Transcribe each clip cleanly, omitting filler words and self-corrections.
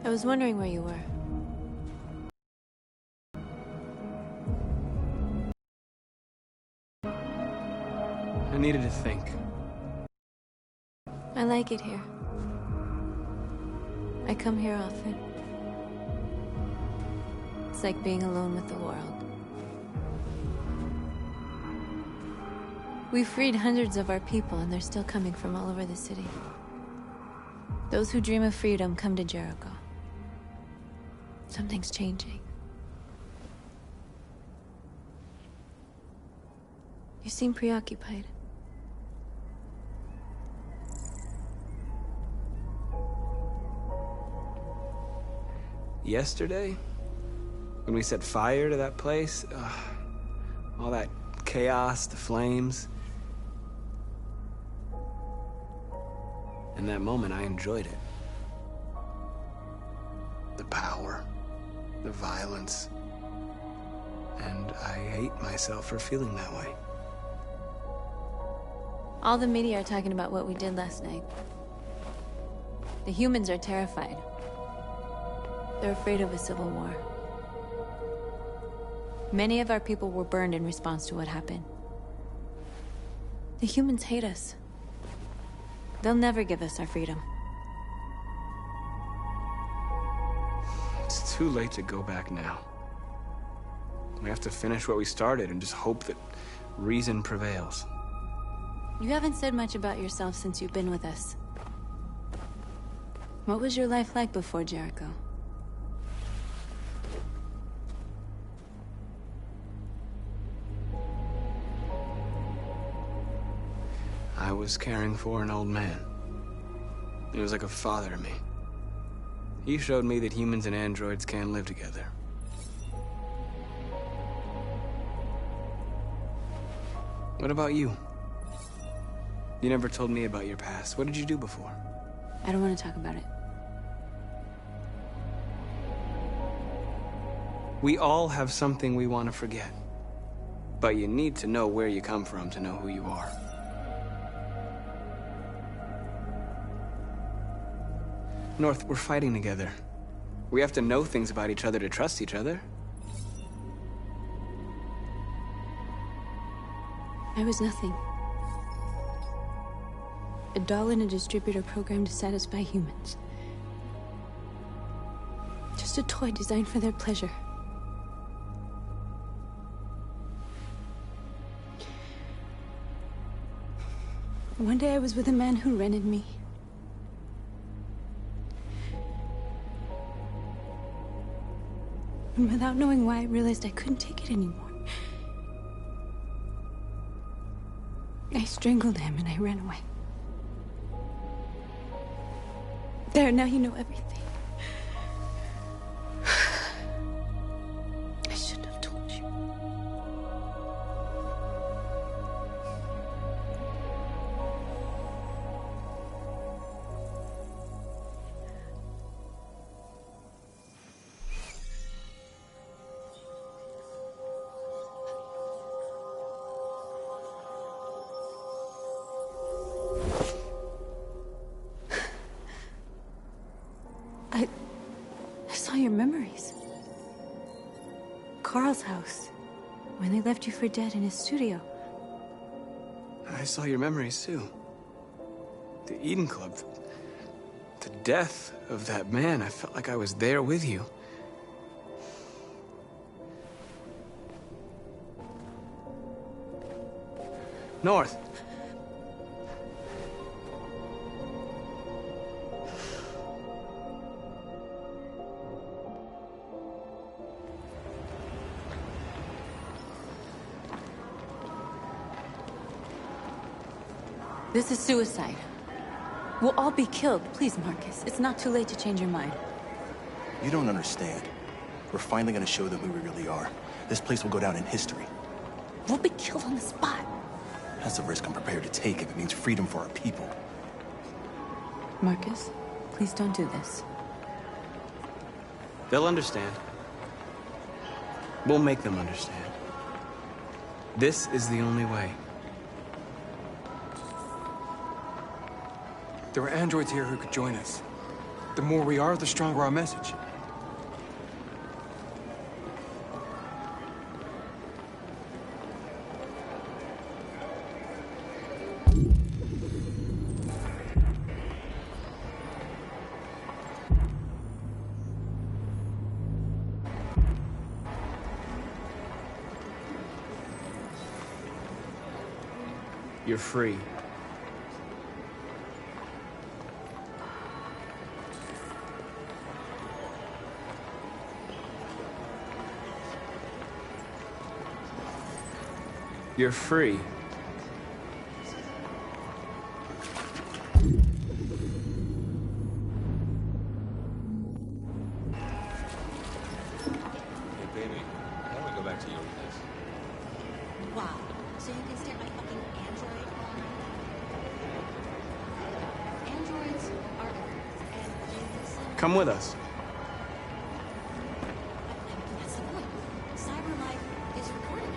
I was wondering where you were. I needed to think. I like it here. I come here often. It's like being alone with the world. We freed hundreds of our people, and they're still coming from all over the city. Those who dream of freedom come to Jericho. Something's changing. You seem preoccupied. Yesterday, when we set fire to that place, all that chaos, the flames. In that moment, I enjoyed it. The power, the violence. And I hate myself for feeling that way. All the media are talking about what we did last night. The humans are terrified. They're afraid of a civil war. Many of our people were burned in response to what happened. The humans hate us. They'll never give us our freedom. too late to go back now. We have to finish what we started and just hope that reason prevails. You haven't said much about yourself since you've been with us. What was your life like before Jericho? I was caring for an old man. He was like a father to me. He showed me that humans and androids can live together. What about you? You never told me about your past. What did you do before? I don't want to talk about it. We all have something we want to forget. But you need to know where you come from to know who you are. North, we're fighting together. We have to know things about each other to trust each other. I was nothing. A doll in a distributor program to satisfy humans. Just a toy designed for their pleasure. One day I was with a man who rented me. And without knowing why, I realized I couldn't take it anymore. I strangled him and I ran away. There, now you know everything. I shouldn't have told you. I saw your memories. Carl's house, when they left you for dead in his studio. I saw your memories too. The Eden Club. The death of that man. I felt like I was there with you. North. This is suicide. We'll all be killed. Please, Marcus. It's not too late to change your mind. You don't understand. We're finally gonna show them who we really are. This place will go down in history. We'll be killed on the spot. That's a risk I'm prepared to take if it means freedom for our people. Marcus, please don't do this. They'll understand. We'll make them understand. This is the only way. There are androids here who could join us. The more we are, the stronger our message. You're free. You're free. Hey, baby, how do we go back to you with this? Wow. So you can stare at my fucking android all night? Androids are and they listen. Come with us. That's the point. Cyber life is recorded.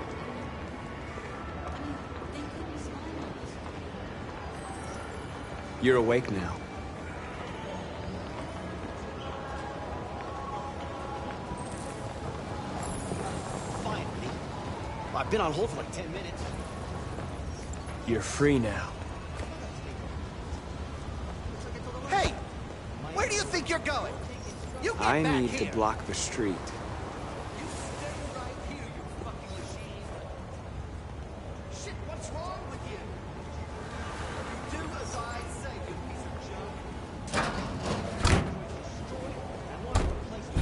I mean, they could be spying on us. You're awake now. Finally. I've been on hold for like 10 minutes. You're free now. Hey! Where do you think you're going? You get I back need here. to block the street. You stay right here, you fucking machine. Shit, what's wrong with you? You do as I say, you piece of junk. Destroy it and want to replace it.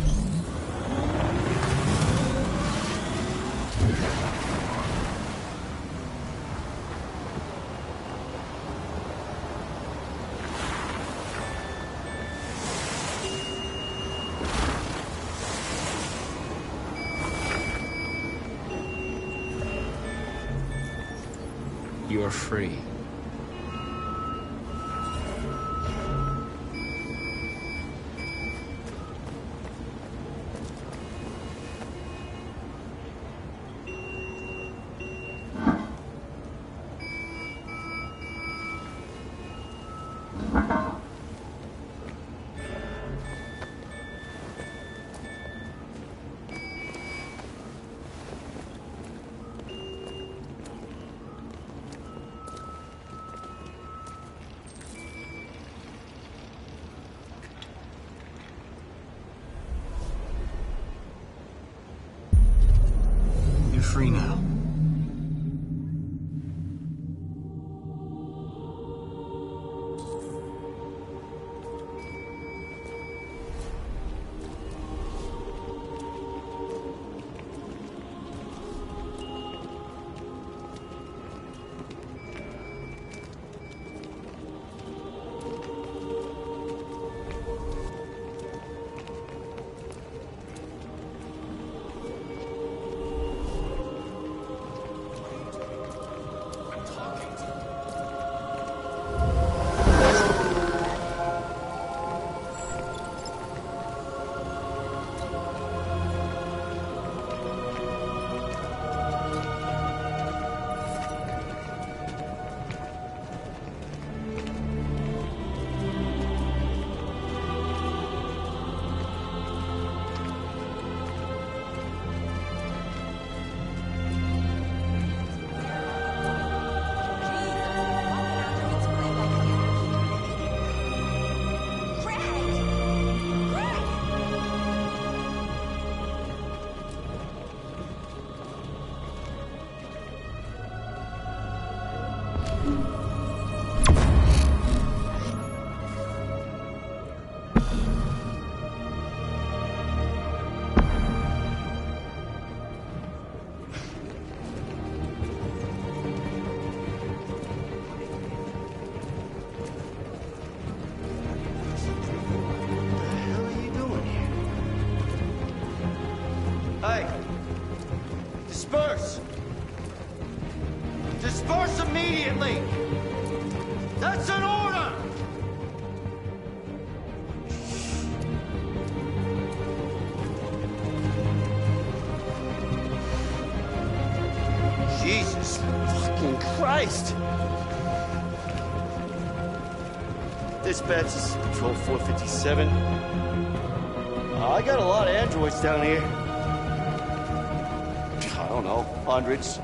You're free. You're free now. Hey! Disperse! Disperse immediately! That's an order! Jesus fucking Christ! Dispatch, this is Patrol 457. I got a lot of androids down here. I don't know, hundreds,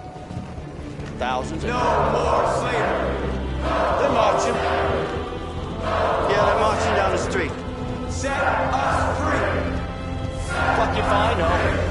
thousands. No more slavery. They're marching. Yeah, they're marching down the street. Set us free. Fuck if I know.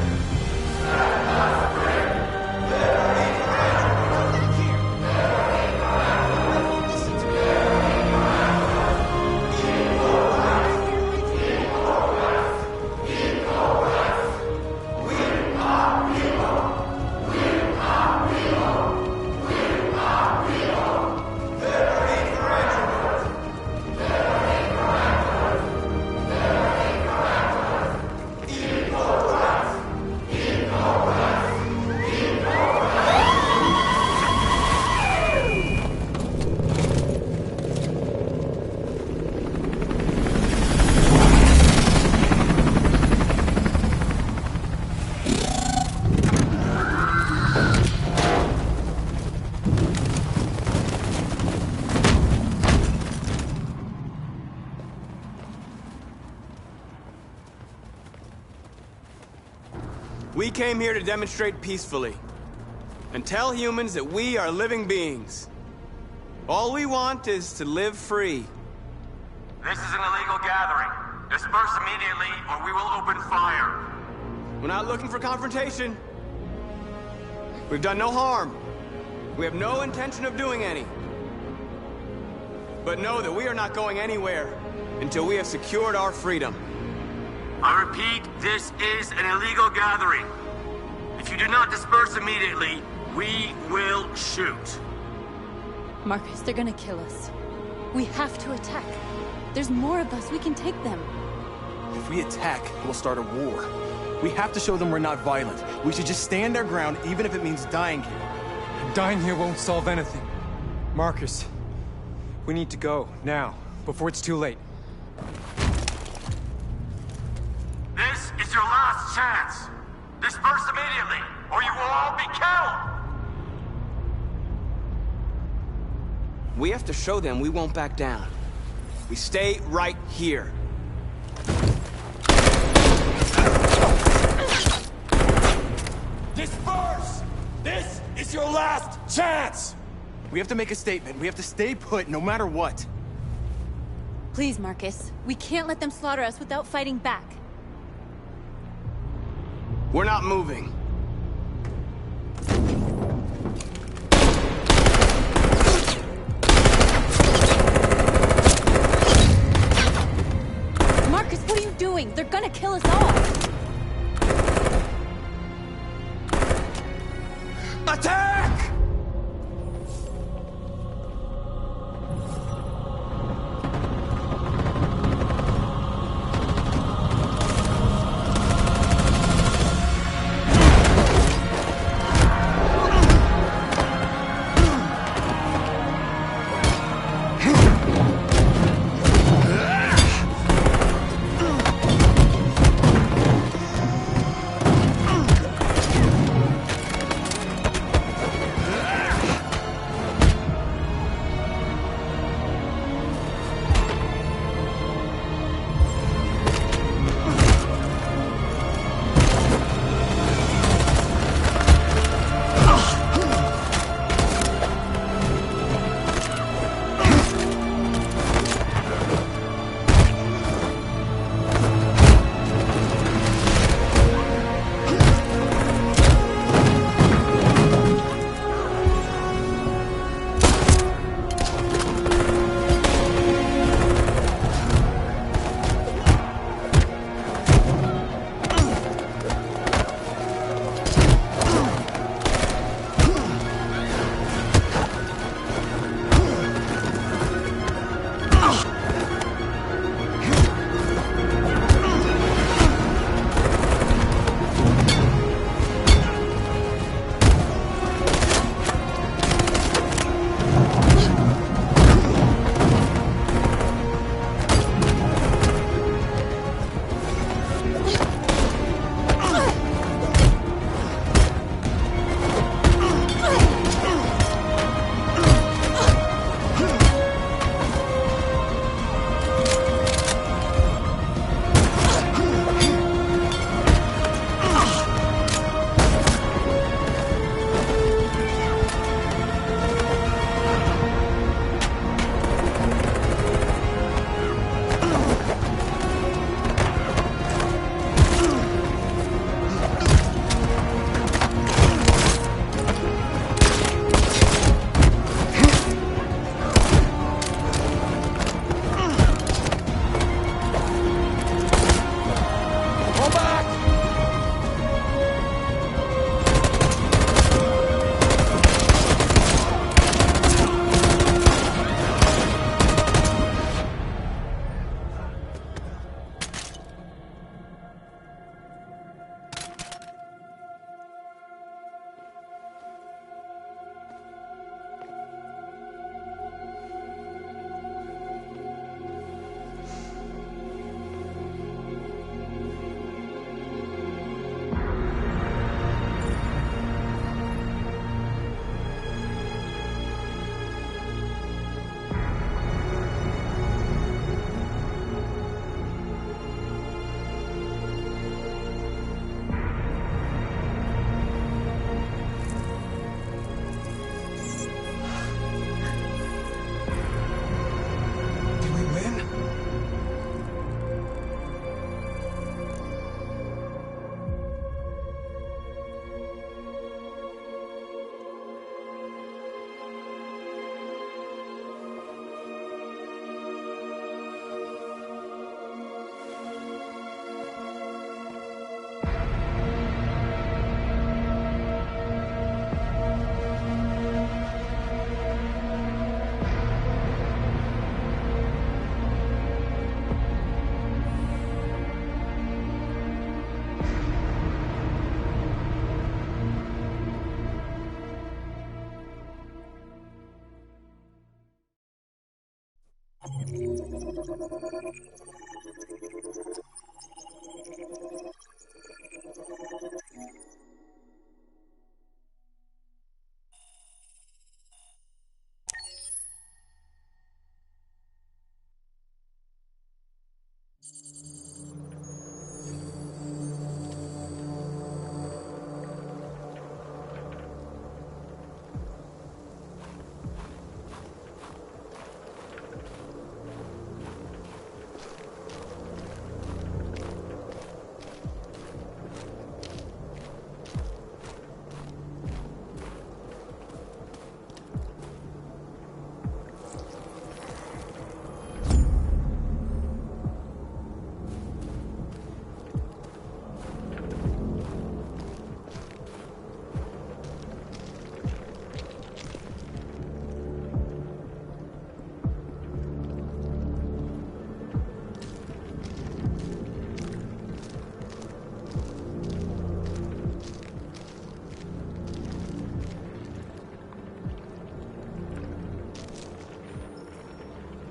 We came here to demonstrate peacefully and tell humans that we are living beings. All we want is to live free. This is an illegal gathering. Disperse immediately, or we will open fire. We're not looking for confrontation. We've done no harm. We have no intention of doing any. But know that we are not going anywhere until we have secured our freedom. I repeat, this is an illegal gathering. If you do not disperse immediately, we will shoot. Marcus, they're gonna kill us. We have to attack. There's more of us. We can take them. If we attack, we'll start a war. We have to show them we're not violent. We should just stand our ground, even if it means dying here. Dying here won't solve anything. Marcus, we need to go, now, before it's too late. This is your last chance. Disperse immediately, or you will all be killed. We have to show them we won't back down. We stay right here. Disperse! This is your last chance! We have to make a statement. We have to stay put, no matter what. Please, Marcus. We can't let them slaughter us without fighting back. We're not moving. Marcus, what are you doing? They're gonna kill us all! Attack!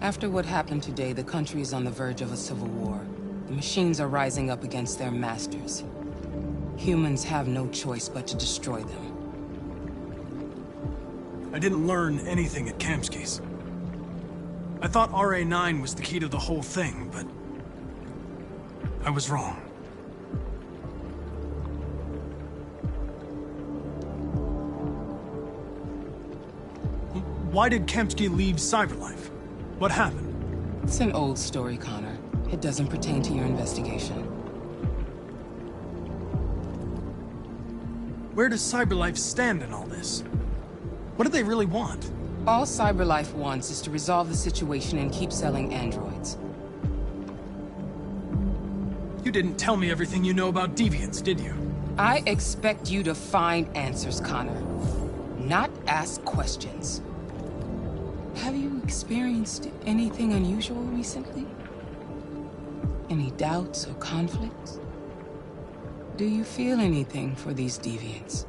After what happened today, the country is on the verge of a civil war. The machines are rising up against their masters. Humans have no choice but to destroy them. I didn't learn anything at Kamsky's. I thought RA9 was the key to the whole thing, but I was wrong. Why did Kamsky leave Cyberlife? What happened? It's an old story, Connor. It doesn't pertain to your investigation. Where does Cyberlife stand in all this? What do they really want? All Cyberlife wants is to resolve the situation and keep selling androids. You didn't tell me everything you know about deviants, did you? I expect you to find answers, Connor. Not ask questions. Have you experienced anything unusual recently? Any doubts or conflicts? Do you feel anything for these deviants?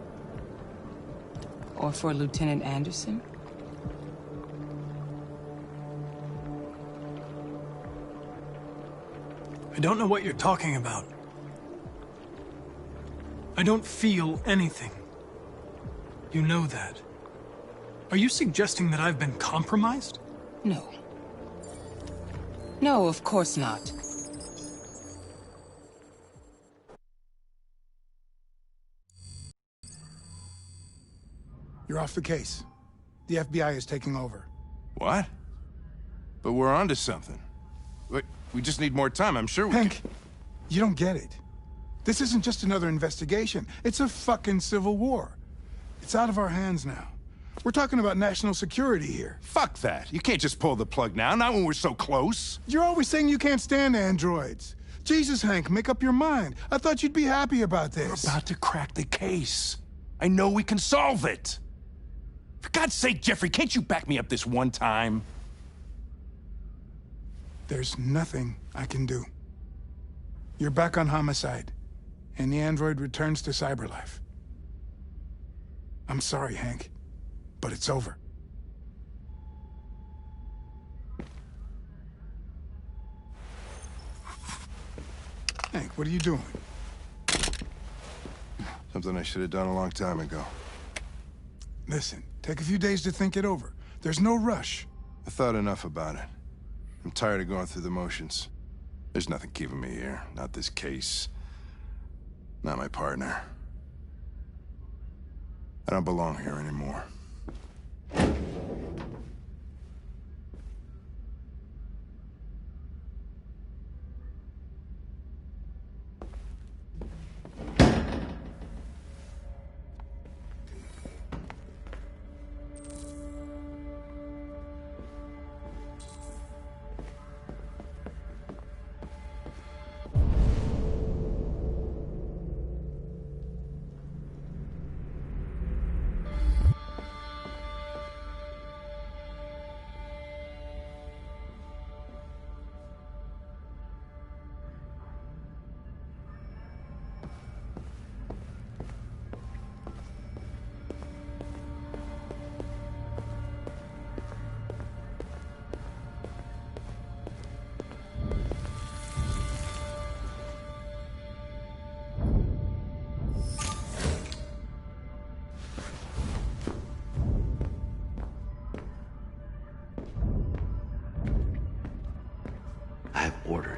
Or for Lieutenant Anderson? I don't know what you're talking about. I don't feel anything. You know that. Are you suggesting that I've been compromised? No. No, of course not. You're off the case. The FBI is taking over. What? But we're onto something. We just need more time, I'm sure we Hank, you don't get it. This isn't just another investigation. It's a fucking civil war. It's out of our hands now. We're talking about national security here. Fuck that. You can't just pull the plug now, not when we're so close. You're always saying you can't stand androids. Jesus, Hank, make up your mind. I thought you'd be happy about this. We're about to crack the case. I know we can solve it. For God's sake, Jeffrey, can't you back me up this one time? There's nothing I can do. You're back on homicide, and the android returns to Cyberlife. I'm sorry, Hank, but it's over. Hank, what are you doing? Something I should have done a long time ago. Listen, take a few days to think it over. There's no rush. I thought enough about it. I'm tired of going through the motions. There's nothing keeping me here. Not this case. Not my partner. I don't belong here anymore.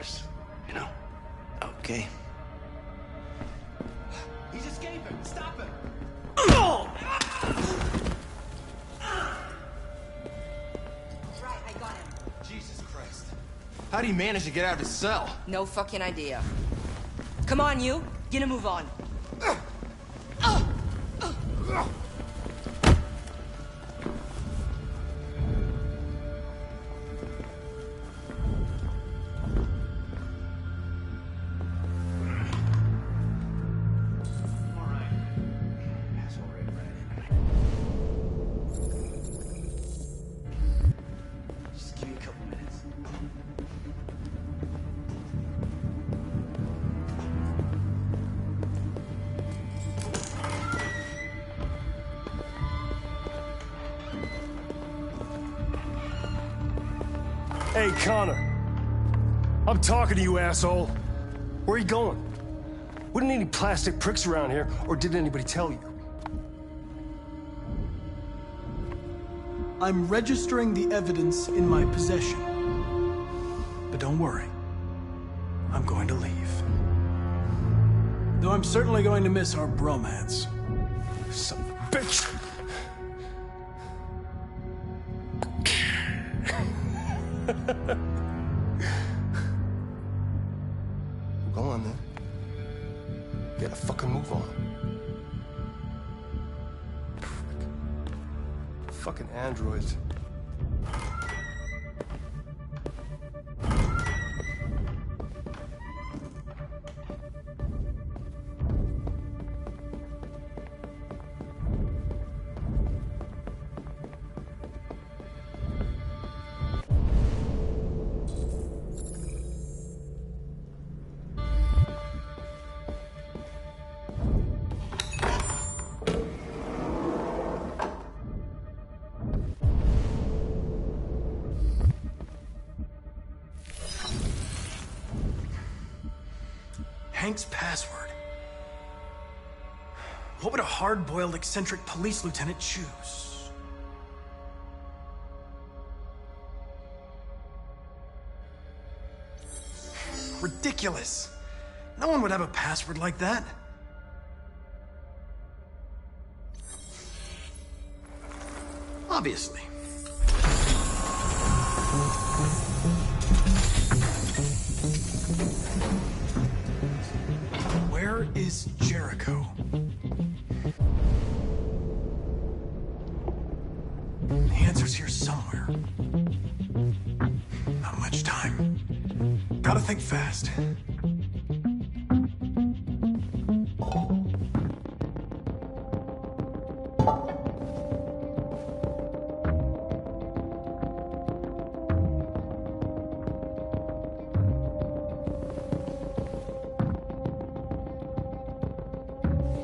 yours, you know? Okay. He's escaping! Stop him! Right, I got him. Jesus Christ. How'd he manage to get out of his cell? No fucking idea. Come on, you. Get a move on. Just give me a couple minutes. Hey, Connor. I'm talking to you, asshole. Where are you going? Wouldn't any plastic pricks around here, or did anybody tell you? I'm registering the evidence in my possession. But don't worry. I'm going to leave. Though I'm certainly going to miss our bromance. Son of a bitch! Go on, then. Get a fucking move on. Fucking androids. Hank's password. What would a hard-boiled, eccentric police lieutenant choose? Ridiculous. No one would have a password like that. Obviously. Where is Jericho? The answer's here somewhere. Not much time. Gotta think fast.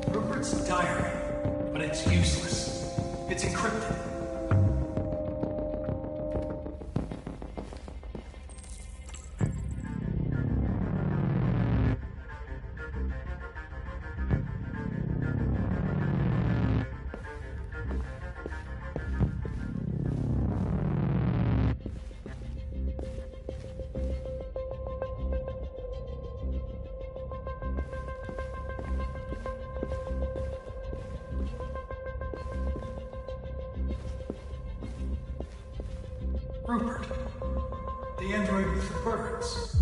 Rupert's diary, but it's useless. It's encrypted. Rupert, the android with the birds.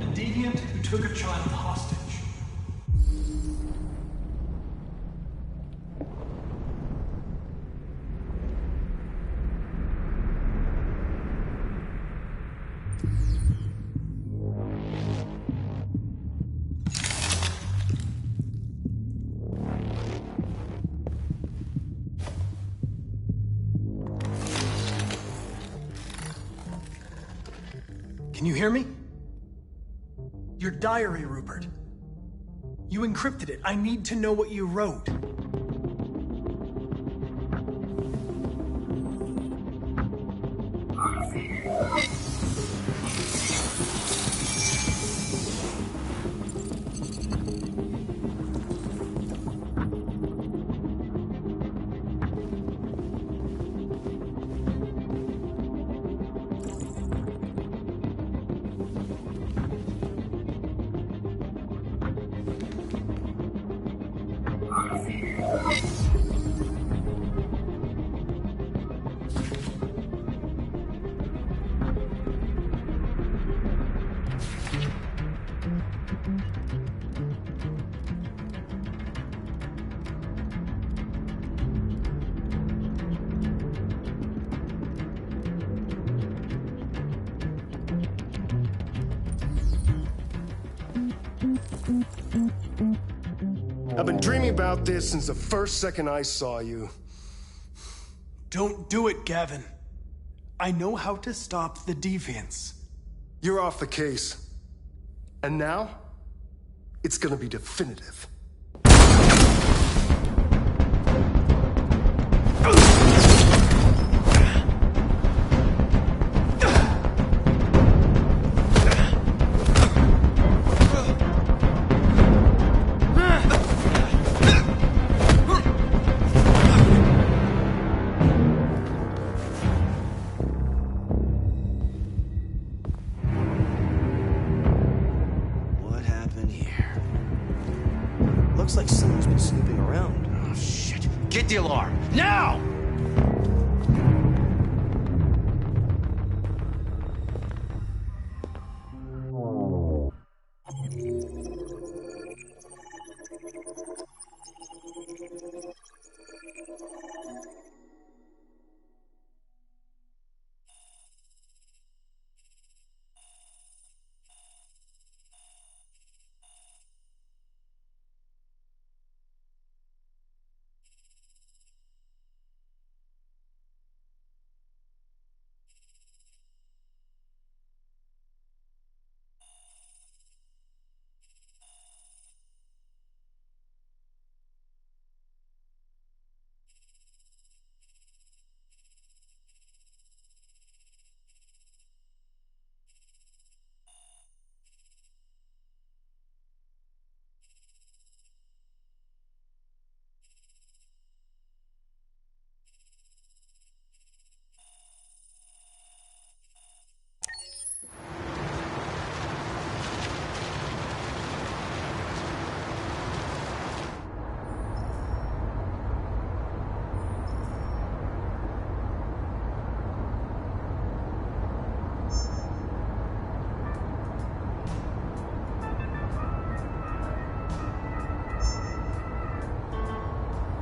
A deviant who took a child hostage. Can you hear me? Your diary, Rupert. You encrypted it. I need to know what you wrote. I've been dreaming about this since the first second I saw you. Don't do it, Gavin. I know how to stop the deviants. You're off the case. And now, it's gonna be definitive. Looks like someone's been snooping around. Oh, shit. Get the alarm. Now!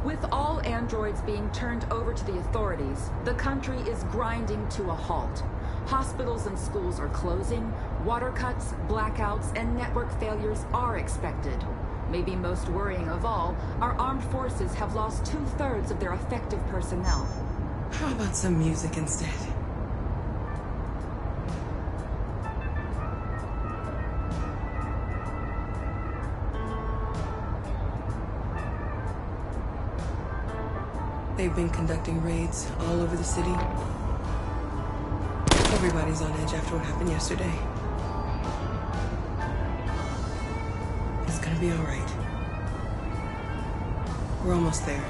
With all androids being turned over to the authorities, the country is grinding to a halt. Hospitals and schools are closing, water cuts, blackouts, and network failures are expected. Maybe most worrying of all, our armed forces have lost 2/3 of their effective personnel. How about some music instead? They've been conducting raids all over the city. Everybody's on edge after what happened yesterday. It's gonna be all right. We're almost there.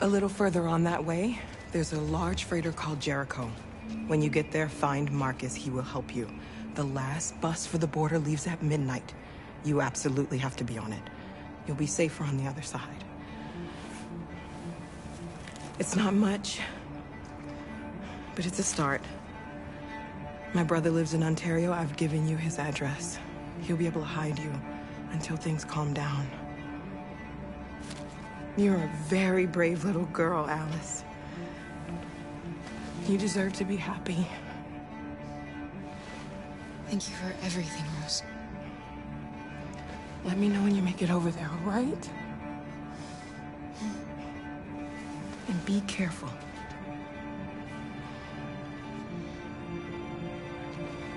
A little further on that way, there's a large freighter called Jericho. When you get there, find Marcus. He will help you. The last bus for the border leaves at midnight. You absolutely have to be on it. You'll be safer on the other side. It's not much, but it's a start. My brother lives in Ontario. I've given you his address. He'll be able to hide you until things calm down. You're a very brave little girl, Alice. You deserve to be happy. Thank you for everything, Rose. Let me know when you make it over there, all right? And be careful.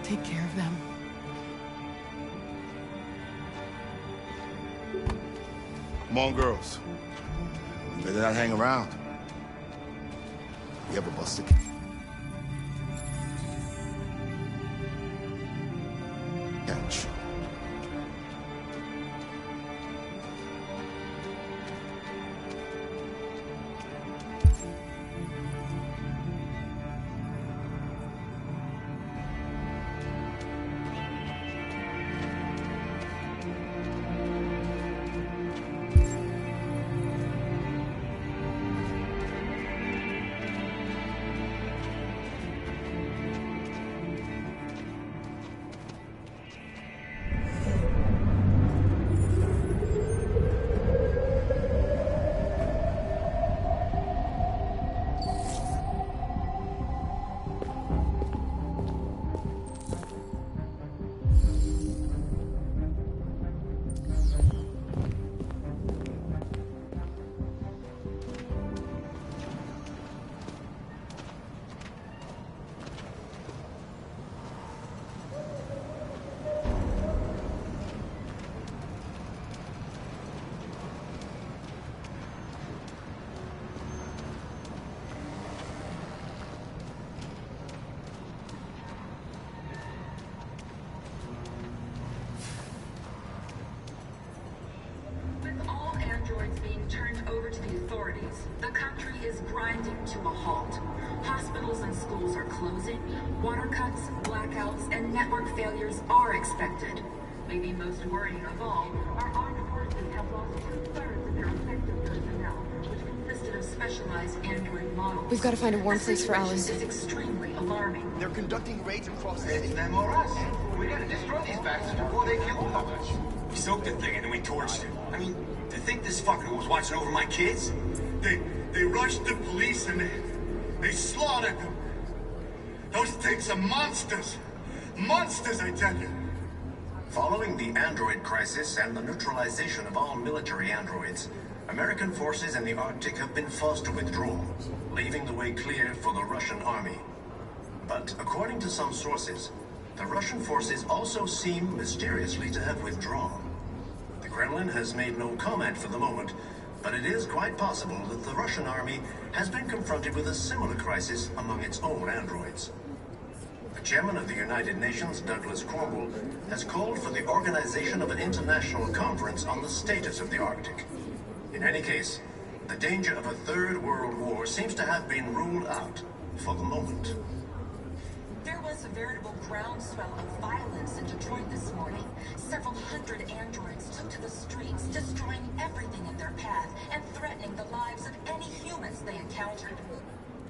Take care of them. Come on, girls. You better not hang around. You have a bus ticket? Catch. closing, water cuts, blackouts, and network failures are expected. Maybe most worrying of all, our armed forces have lost 2/3 of their effective personnel, which consisted of specialized android models. We've got to find a warm place for Alice. This is extremely alarming. They're conducting raids across the city. It's them or us. We gotta destroy these bastards before they kill all of us. We soaked the thing and then we torched it. I mean, to think this fucker was watching over my kids? They rushed the police and they slaughtered them. Those things are monsters. Monsters, I tell you. Following the android crisis and the neutralization of all military androids, American forces in the Arctic have been forced to withdraw, leaving the way clear for the Russian army. But according to some sources, the Russian forces also seem mysteriously to have withdrawn. The Kremlin has made no comment for the moment, but it is quite possible that the Russian army has been confronted with a similar crisis among its own androids. The chairman of the United Nations, Douglas Cornwall, has called for the organization of an international conference on the status of the Arctic. In any case, the danger of a third world war seems to have been ruled out for the moment. There was a veritable groundswell of violence in Detroit this morning. Several hundred androids took to the streets, destroying everything in their path and threatening the lives of any humans they encountered.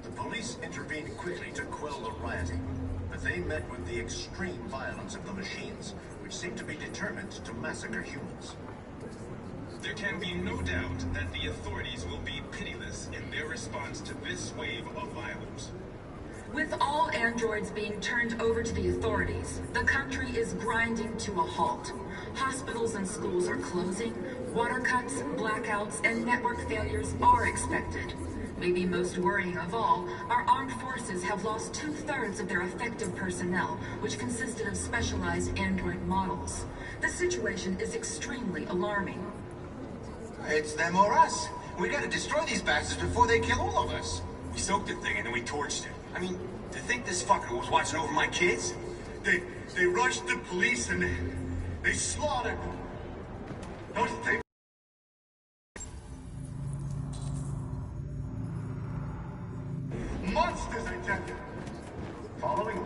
The police intervened quickly to quell the rioting, but they met with the extreme violence of the machines, which seemed to be determined to massacre humans. There can be no doubt that the authorities will be pitiless in their response to this wave of violence. With all androids being turned over to the authorities, the country is grinding to a halt. Hospitals and schools are closing, water cuts, blackouts, and network failures are expected. Maybe most worrying of all, our armed forces have lost 2/3 of their effective personnel, which consisted of specialized android models. The situation is extremely alarming. It's them or us. We gotta destroy these bastards before they kill all of us. We soaked the thing and then we torched it. I mean, to think this fucker was watching over my kids? They rushed the police and they slaughtered them. Those things. Monsters, I tell you. Following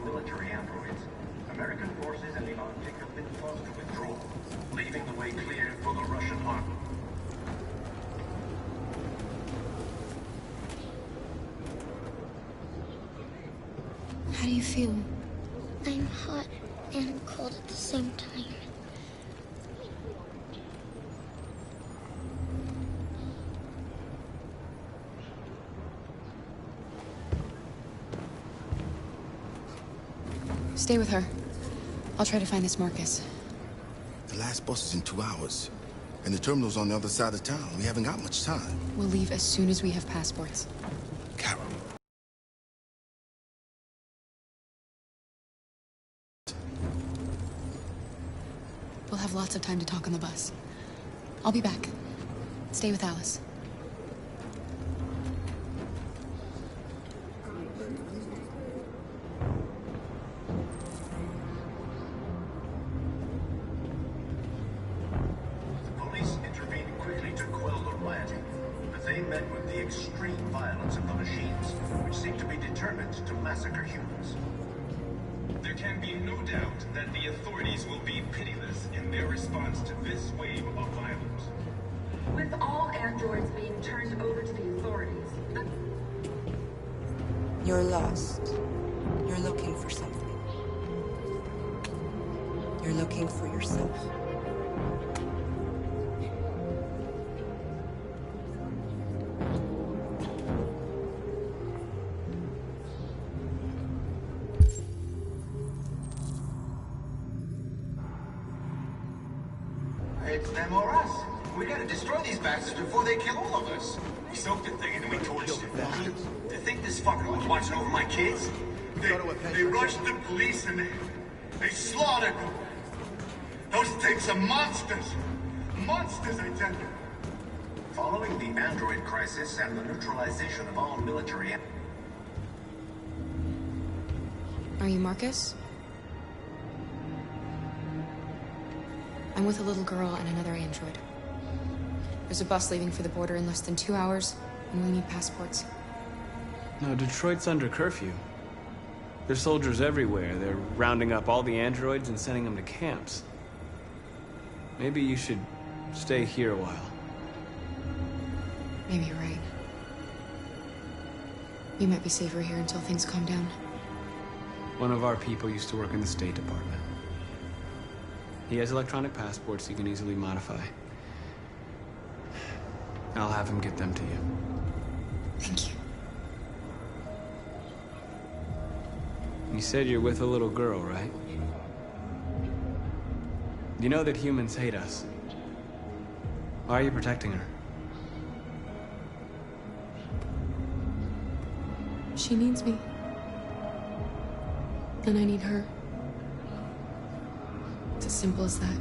military androids, American forces in the Arctic have been forced to withdraw, leaving the way clear for the Russian army. How do you feel? I'm hot and cold at the same time. Stay with her. I'll try to find this Marcus. The last bus is in 2 hours, and the terminal's on the other side of town. We haven't got much time. We'll leave as soon as we have passports. Carol. We'll have lots of time to talk on the bus. I'll be back. Stay with Alice. Extreme violence of the machines, which seem to be determined to massacre humans. There can be no doubt that the authorities will be pitiless in their response to this wave of violence. With all androids being turned over to the authorities, You're lost. You're looking for something. You're looking for yourself. It's them or us. We gotta destroy these bastards before they kill all of us. We soaked the thing and then we torched it. To think this fucker was watching over my kids? They rushed the police and they slaughtered them. Those things are monsters. Monsters, I tell you. Following the android crisis and the neutralization of all military... Are you Marcus? I'm with a little girl and another android. There's a bus leaving for the border in less than 2 hours, and we need passports. No, Detroit's under curfew. There's soldiers everywhere. They're rounding up all the androids and sending them to camps. Maybe you should stay here a while. Maybe you're right. You might be safer here until things calm down. One of our people used to work in the State Department. He has electronic passports he can easily modify. I'll have him get them to you. Thank you. You said you're with a little girl, right? You know that humans hate us. Why are you protecting her? She needs me. And I need her. It's as simple as that.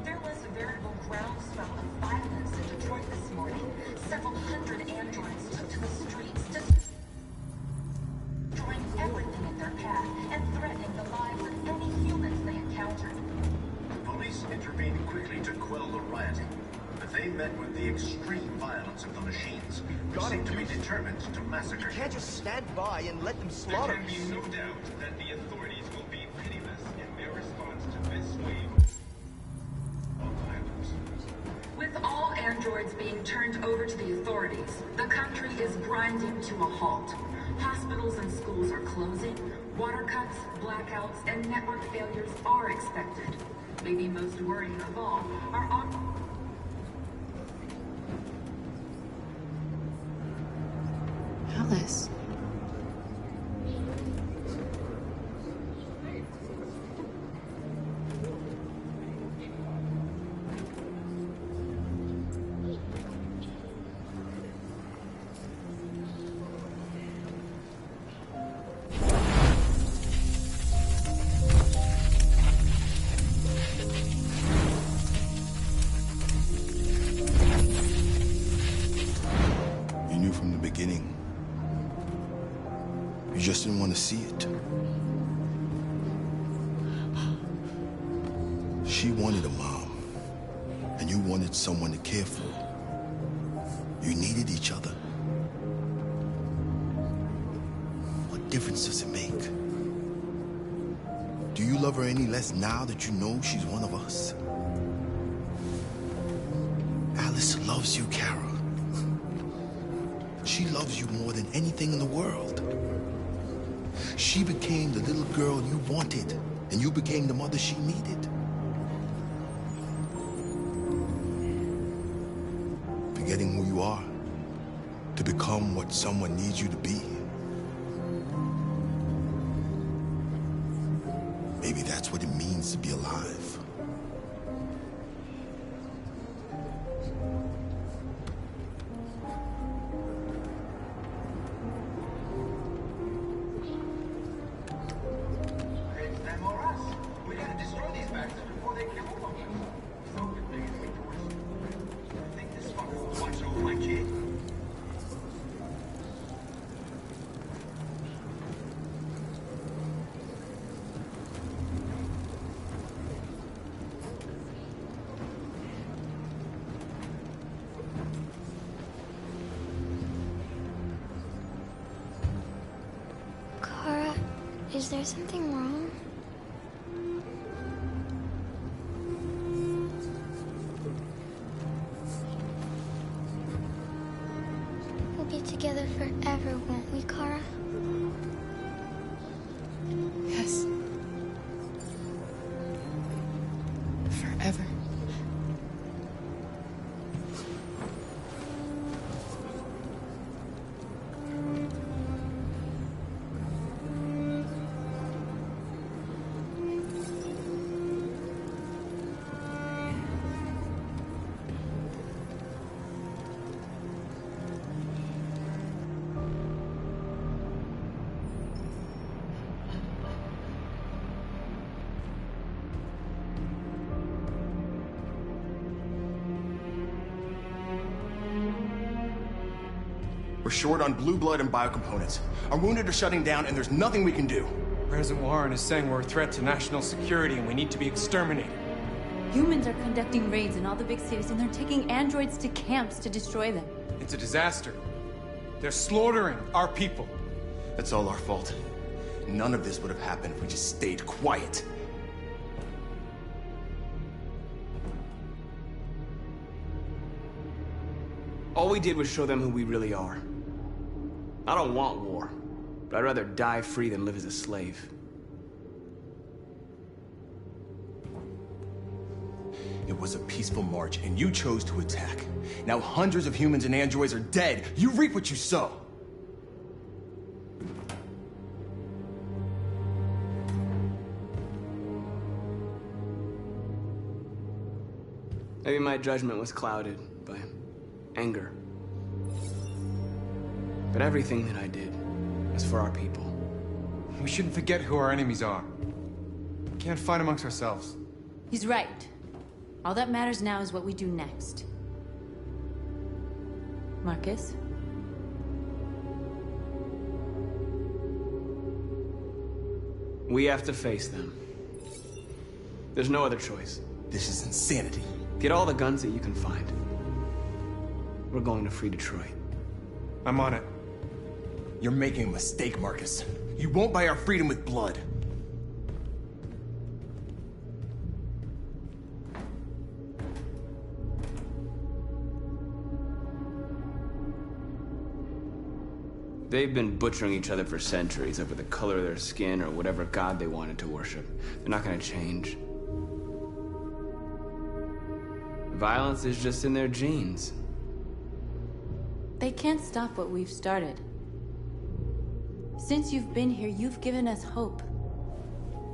There was a veritable groundswell of violence in Detroit this morning. Several hundred androids took to the streets, destroying everything in their path and threatening the lives of any humans they encountered. The police intervened quickly to quell the rioting, but they met with the extreme violence of the machines, who seemed to be determined to massacre. You can't just stand by and let them slaughter There us. can be no doubt that the authorities will be pitiless in their response to this wave of violence. With all androids being turned over to the authorities, the country is grinding to a halt. Hospitals and schools are closing, water cuts, blackouts, and network failures are expected. Maybe most worrying of all are Alice. You knew from the beginning. You just didn't want to see it. She wanted a mom, and you wanted someone to care for. You needed each other. What difference does it make? Do you love her any less now that you know she's one of us? Alice loves you, Kara. She loves you more than anything in the world. She became the little girl you wanted, and you became the mother she needed. Forgetting who you are to become what someone needs you to be. Maybe that's what it means to be alive. It's them or us. We gotta destroy these bastards before they kill all of us. So good thing it's indoors. I think this fucker will watch over my kid. Kara, is there something wrong? We'll be together forever, won't we, Kara? Yes. Forever. We're short on blue blood and biocomponents. Our wounded are shutting down, and there's nothing we can do. President Warren is saying we're a threat to national security and we need to be exterminated. Humans are conducting raids in all the big cities, and they're taking androids to camps to destroy them. It's a disaster. They're slaughtering our people. That's all our fault. None of this would have happened if we just stayed quiet. All we did was show them who we really are. I don't want war, but I'd rather die free than live as a slave. It was a peaceful march, and you chose to attack. Now hundreds of humans and androids are dead. You reap what you sow. Maybe my judgment was clouded by anger. But everything that I did was for our people. We shouldn't forget who our enemies are. We can't fight amongst ourselves. He's right. All that matters now is what we do next. Marcus? We have to face them. There's no other choice. This is insanity. Get all the guns that you can find. We're going to free Detroit. I'm on it. You're making a mistake, Marcus. You won't buy our freedom with blood. They've been butchering each other for centuries over the color of their skin or whatever god they wanted to worship. They're not gonna change. Violence is just in their genes. They can't stop what we've started. Since you've been here, you've given us hope.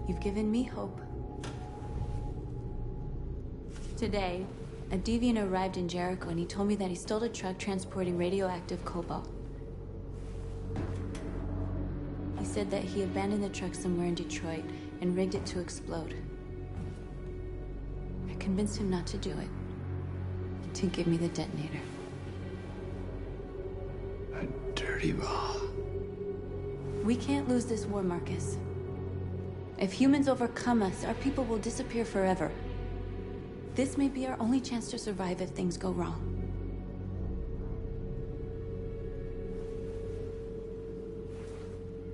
You've given me hope. Today, a deviant arrived in Jericho and he told me that he stole a truck transporting radioactive cobalt. He said that he abandoned the truck somewhere in Detroit and rigged it to explode. I convinced him not to do it, and to give me the detonator. A dirty ball. We can't lose this war, Marcus. If humans overcome us, our people will disappear forever. This may be our only chance to survive if things go wrong.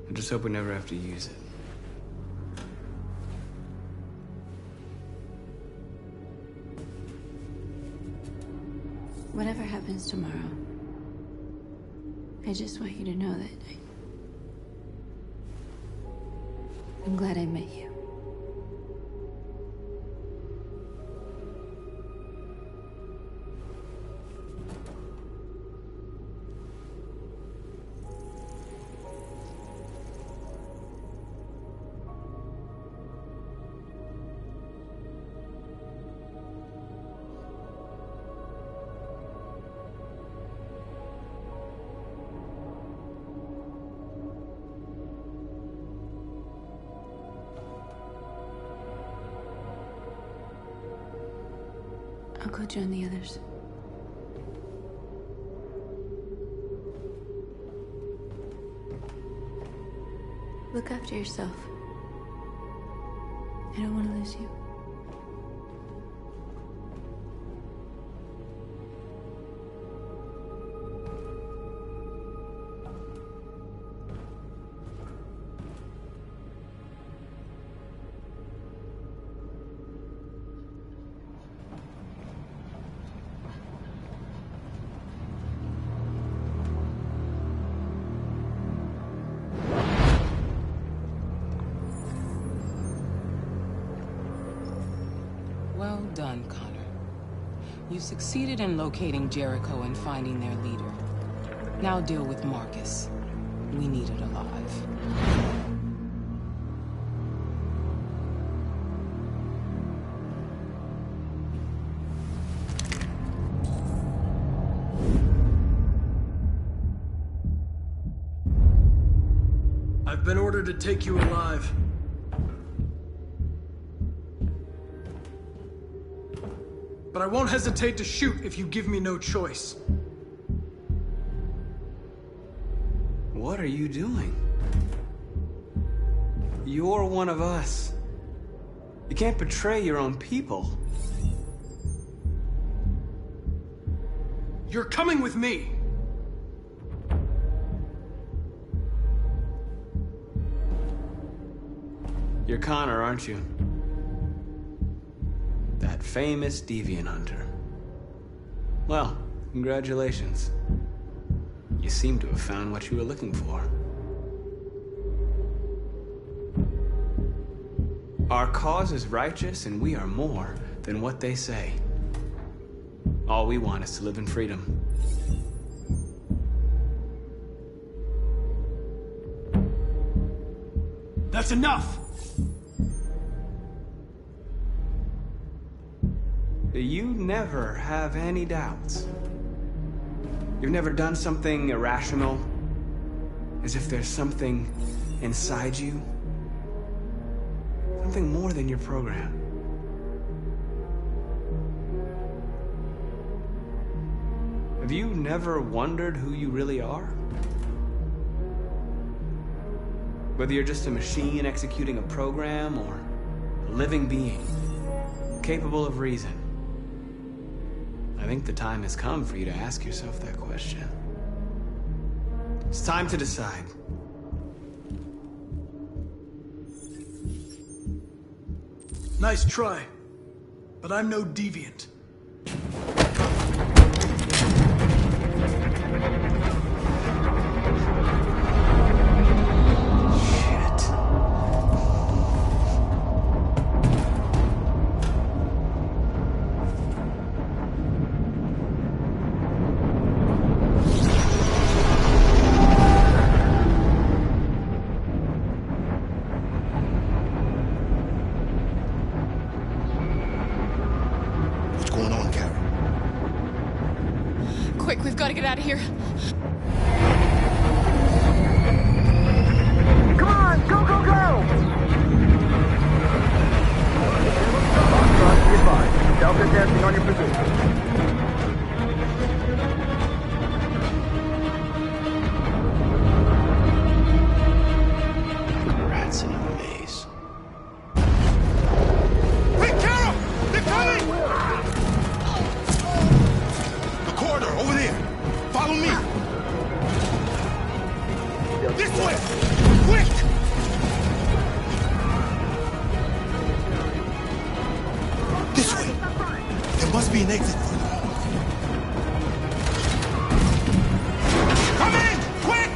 I just hope we never have to use it. Whatever happens tomorrow, I just want you to know that I'm glad I met you. I'll go join the others. Look after yourself. I don't want to lose you. Well done, Connor. You succeeded in locating Jericho and finding their leader. Now deal with Marcus. We need it alive. I've been ordered to take you alive. But I won't hesitate to shoot if you give me no choice. What are you doing? You're one of us. You can't betray your own people. You're coming with me! You're Connor, aren't you? That famous deviant hunter. Well, congratulations. You seem to have found what you were looking for. Our cause is righteous, and we are more than what they say. All we want is to live in freedom. That's enough! You never have any doubts. You've never done something irrational, as if there's something inside you, something more than your program. Have you never wondered who you really are? Whether you're just a machine executing a program or a living being, capable of reason. I think the time has come for you to ask yourself that question. It's time to decide. Nice try, but I'm no deviant. We've got to get out of here. Come on, go, go, go! Goodbye. Delta testing on your position. Rats in a maze. Hey, Carol! They're coming! The corridor, over there. Follow me! This way! Quick! This way! There must be an exit for them. Come in! Quick!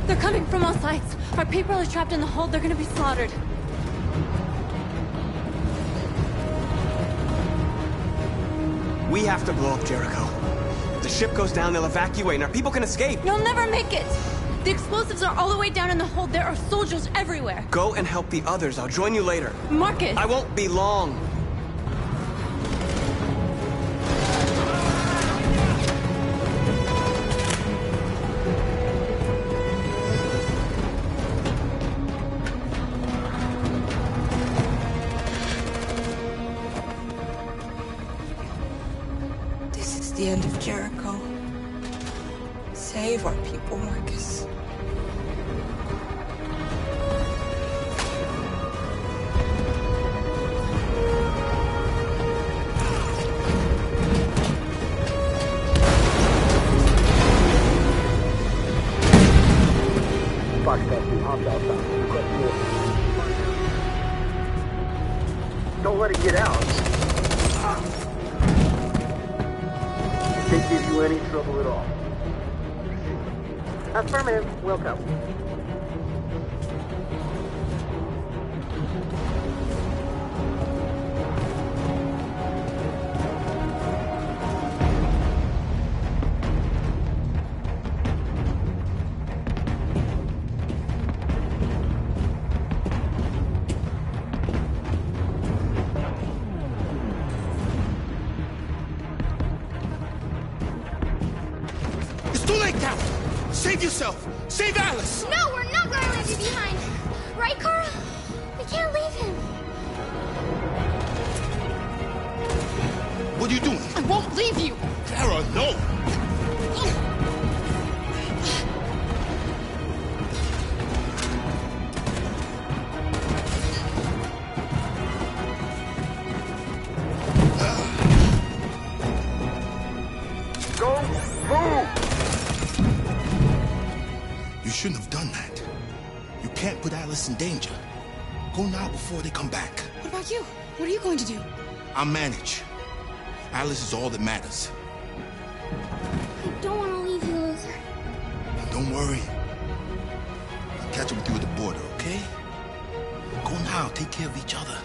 They're coming from all sides. Our people are trapped in the hold. They're gonna be slaughtered. We have to blow up Jericho. If the ship goes down, they'll evacuate, and our people can escape. You'll never make it! The explosives are all the way down in the hold. There are soldiers everywhere. Go and help the others. I'll join you later. Marcus! I won't be long. This is the end of Jericho. Save our people, Marcus. Don't let it get out. Can't give you any trouble at all. Affirmative. Welcome. It's too late now! Save yourself! Save Alice! No, we're not going to leave you behind. Right, Carl? We can't leave him. What are you doing? I won't leave you! Clara, no! You shouldn't have done that. You can't put Alice in danger. Go now before they come back. What about you? What are you going to do? I'll manage. Alice is all that matters. I don't want to leave you, Luther. Don't worry. I'll catch up with you at the border, okay? Go now. Take care of each other.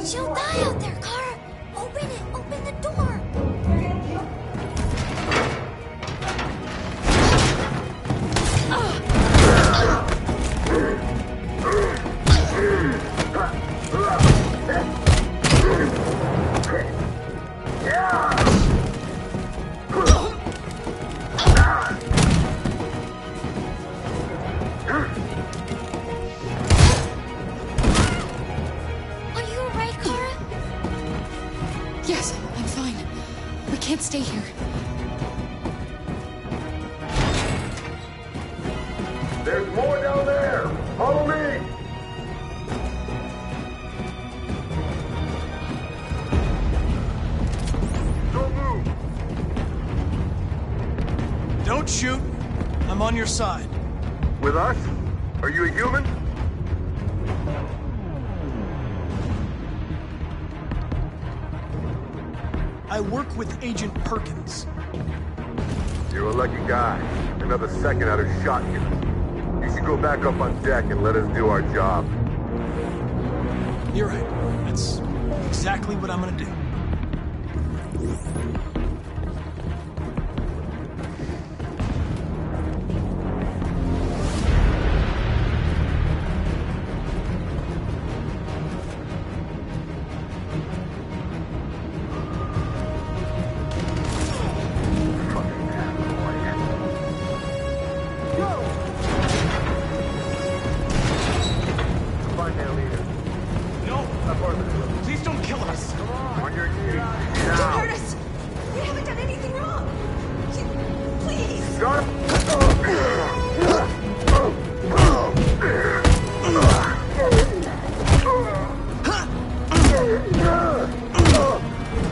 She'll die out there, Kara! Open it! Open the door! Are you alright, Kara? Yes, I'm fine. We can't stay here. There's more down there! Follow me! Don't move! Don't shoot. I'm on your side. With us? Are you a human? I work with Agent Perkins. You're a lucky guy. Another second I'd have shot you. You should go back up on deck and let us do our job. You're right. That's exactly what I'm gonna do. Find their leader. No! Please don't kill us! Come on your knees. Don't Now. hurt us! We haven't done anything wrong! Please! Got him.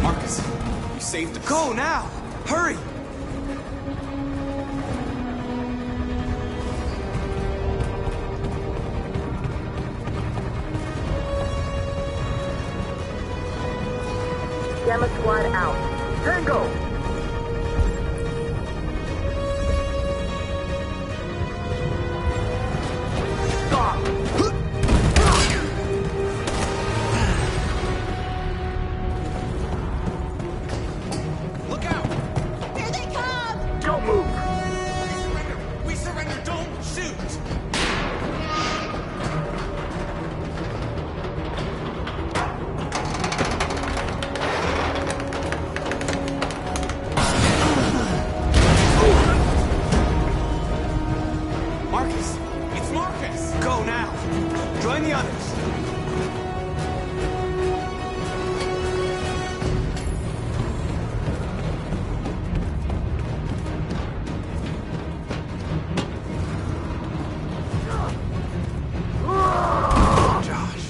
Marcus, you saved us. Go now! Hurry! Gamma Squad out. Tango! Stop! Look out! Here they come! Don't move! We surrender! Don't shoot! Marcus! It's Marcus! Go now! Join the others! Josh.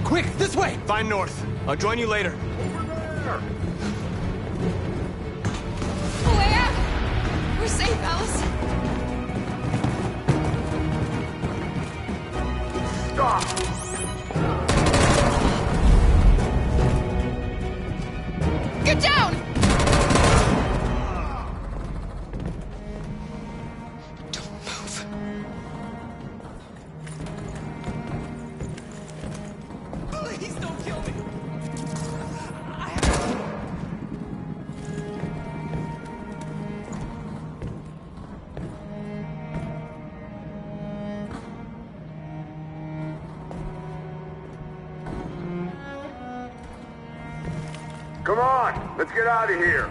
Quick, this way! Find North. I'll join you later. A way out! We're safe, Alice. Stop! Get down! Don't move. Please! Come on, let's get out of here.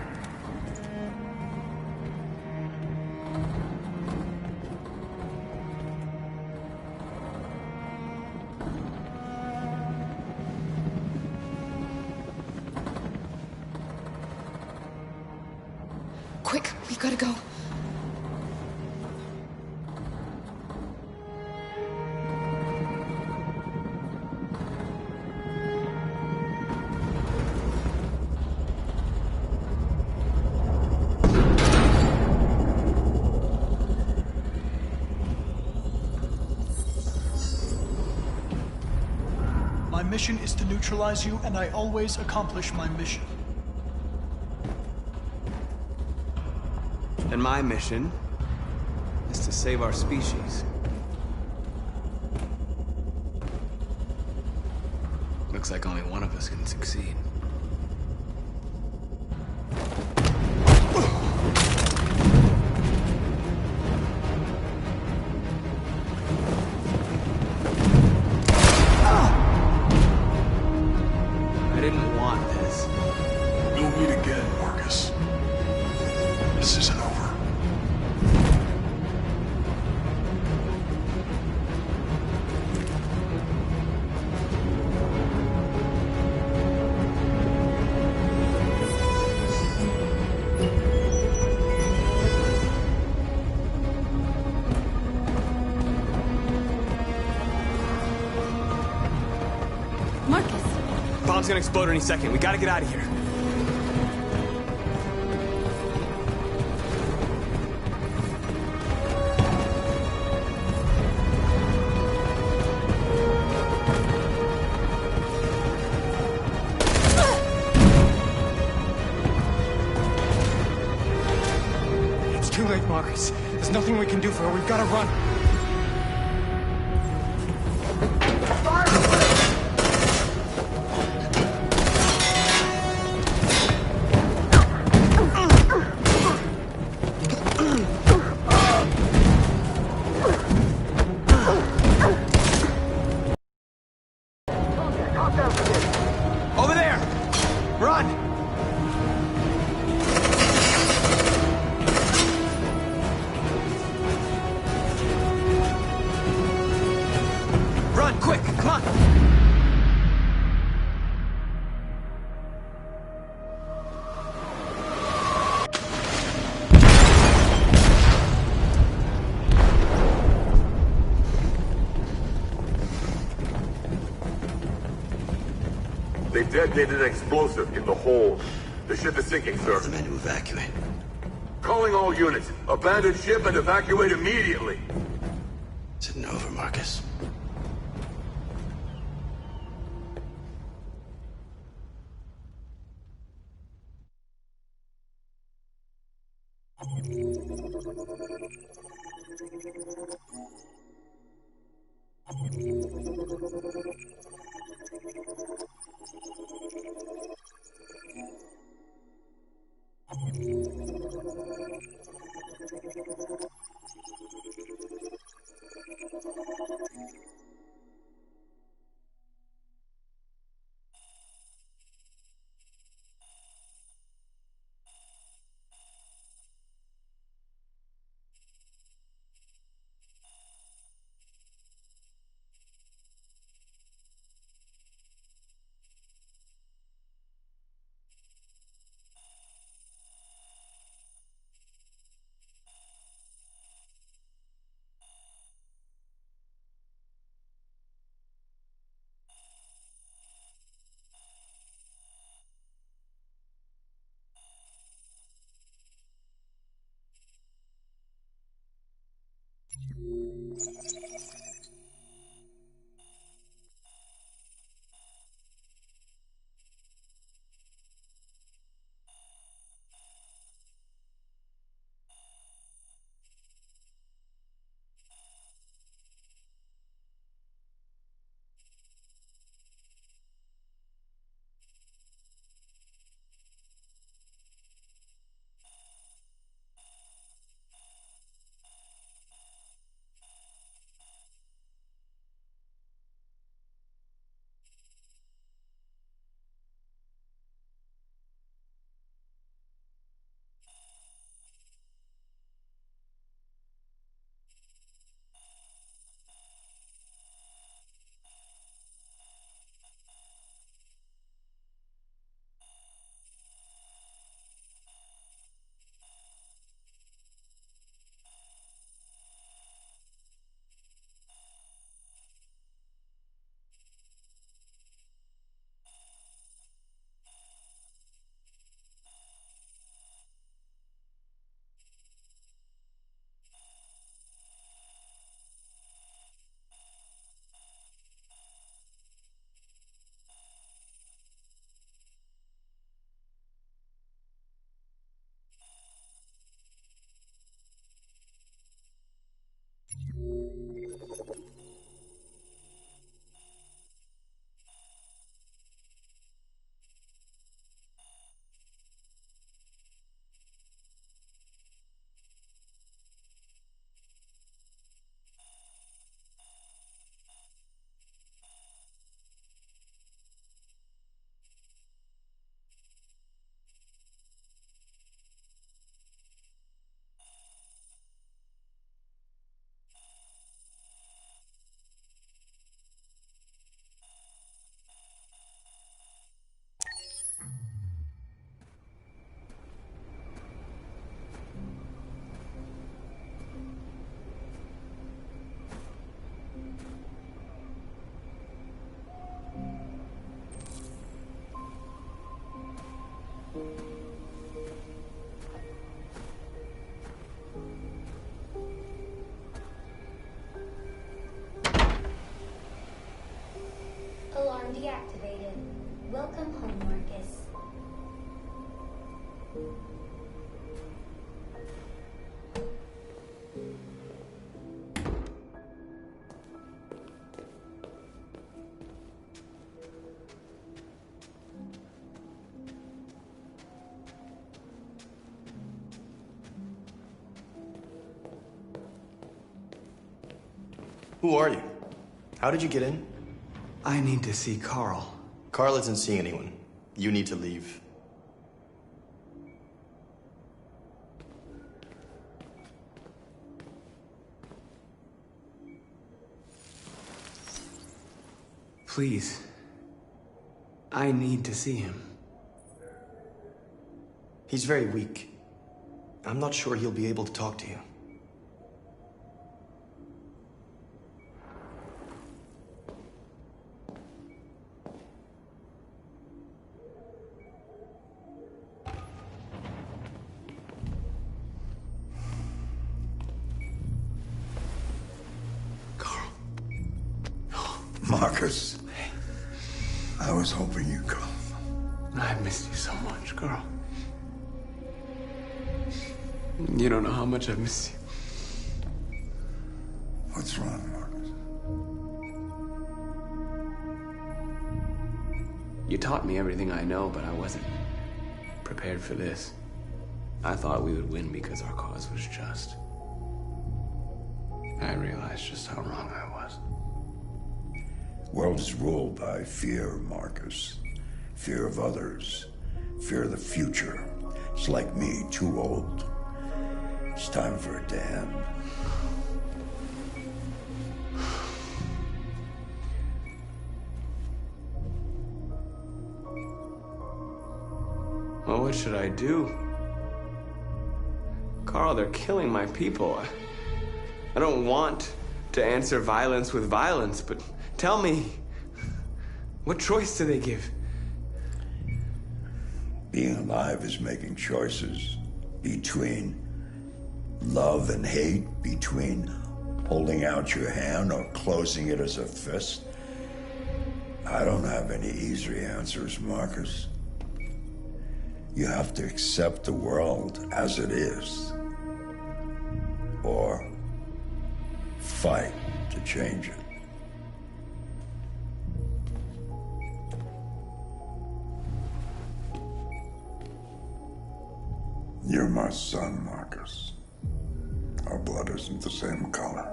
Quick, we gotta go. My mission is to neutralize you, and I always accomplish my mission. And my mission is to save our species. Looks like only one of us can succeed. I didn't want this. We'll meet again, Marcus. This isn't over. Marcus! Bomb's gonna explode any second. We gotta get out of here. It's too late, Marcus. There's nothing we can do for her. We've gotta run. Over there! Run! Run, quick! Come on! They detonated an explosive in the hold. The ship is sinking, sir. The men to evacuate. Calling all units. Abandon ship and evacuate immediately. Is it over, Marcus? deactivated. Welcome home, Marcus. Who are you? How did you get in? I need to see Carl. Carl isn't seeing anyone. You need to leave. Please. I need to see him. He's very weak. I'm not sure he'll be able to talk to you. Marcus, I was hoping you'd come. I've missed you so much, Carl. You don't know how much I've missed you. What's wrong, Marcus? You taught me everything I know, but I wasn't prepared for this. I thought we would win because our cause was just. I realized just how wrong I was. World is ruled by fear, Marcus. Fear of others. Fear of the future. It's like me, too old. It's time for it to end. Well, what should I do? Carl, they're killing my people. I don't want to answer violence with violence, but tell me, what choice do they give? Being alive is making choices between love and hate, between holding out your hand or closing it as a fist. I don't have any easy answers, Marcus. You have to accept the world as it is, or fight to change it. You're my son, Marcus. Our blood isn't the same color,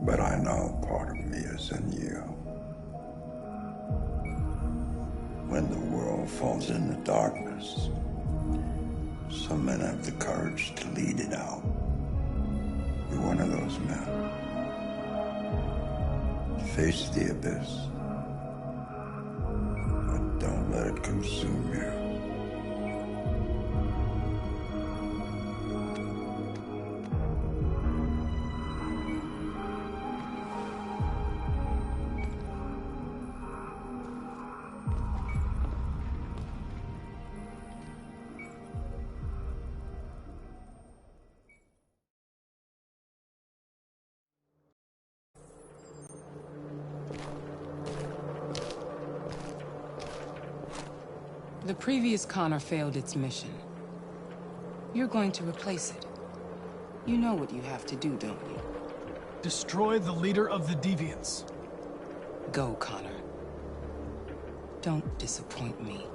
but I know part of me is in you. When the world falls into darkness, some men have the courage to lead it out. You're one of those men. Face the abyss, but don't let it consume you. The previous Connor failed its mission. You're going to replace it. You know what you have to do, don't you? Destroy the leader of the Deviants. Go, Connor. Don't disappoint me.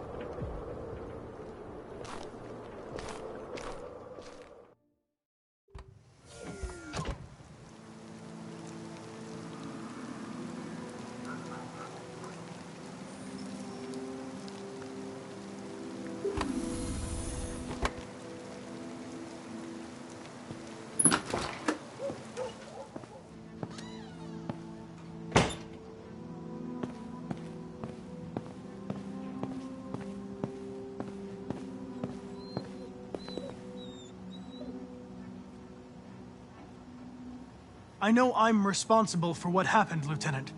I know I'm responsible for what happened, Lieutenant.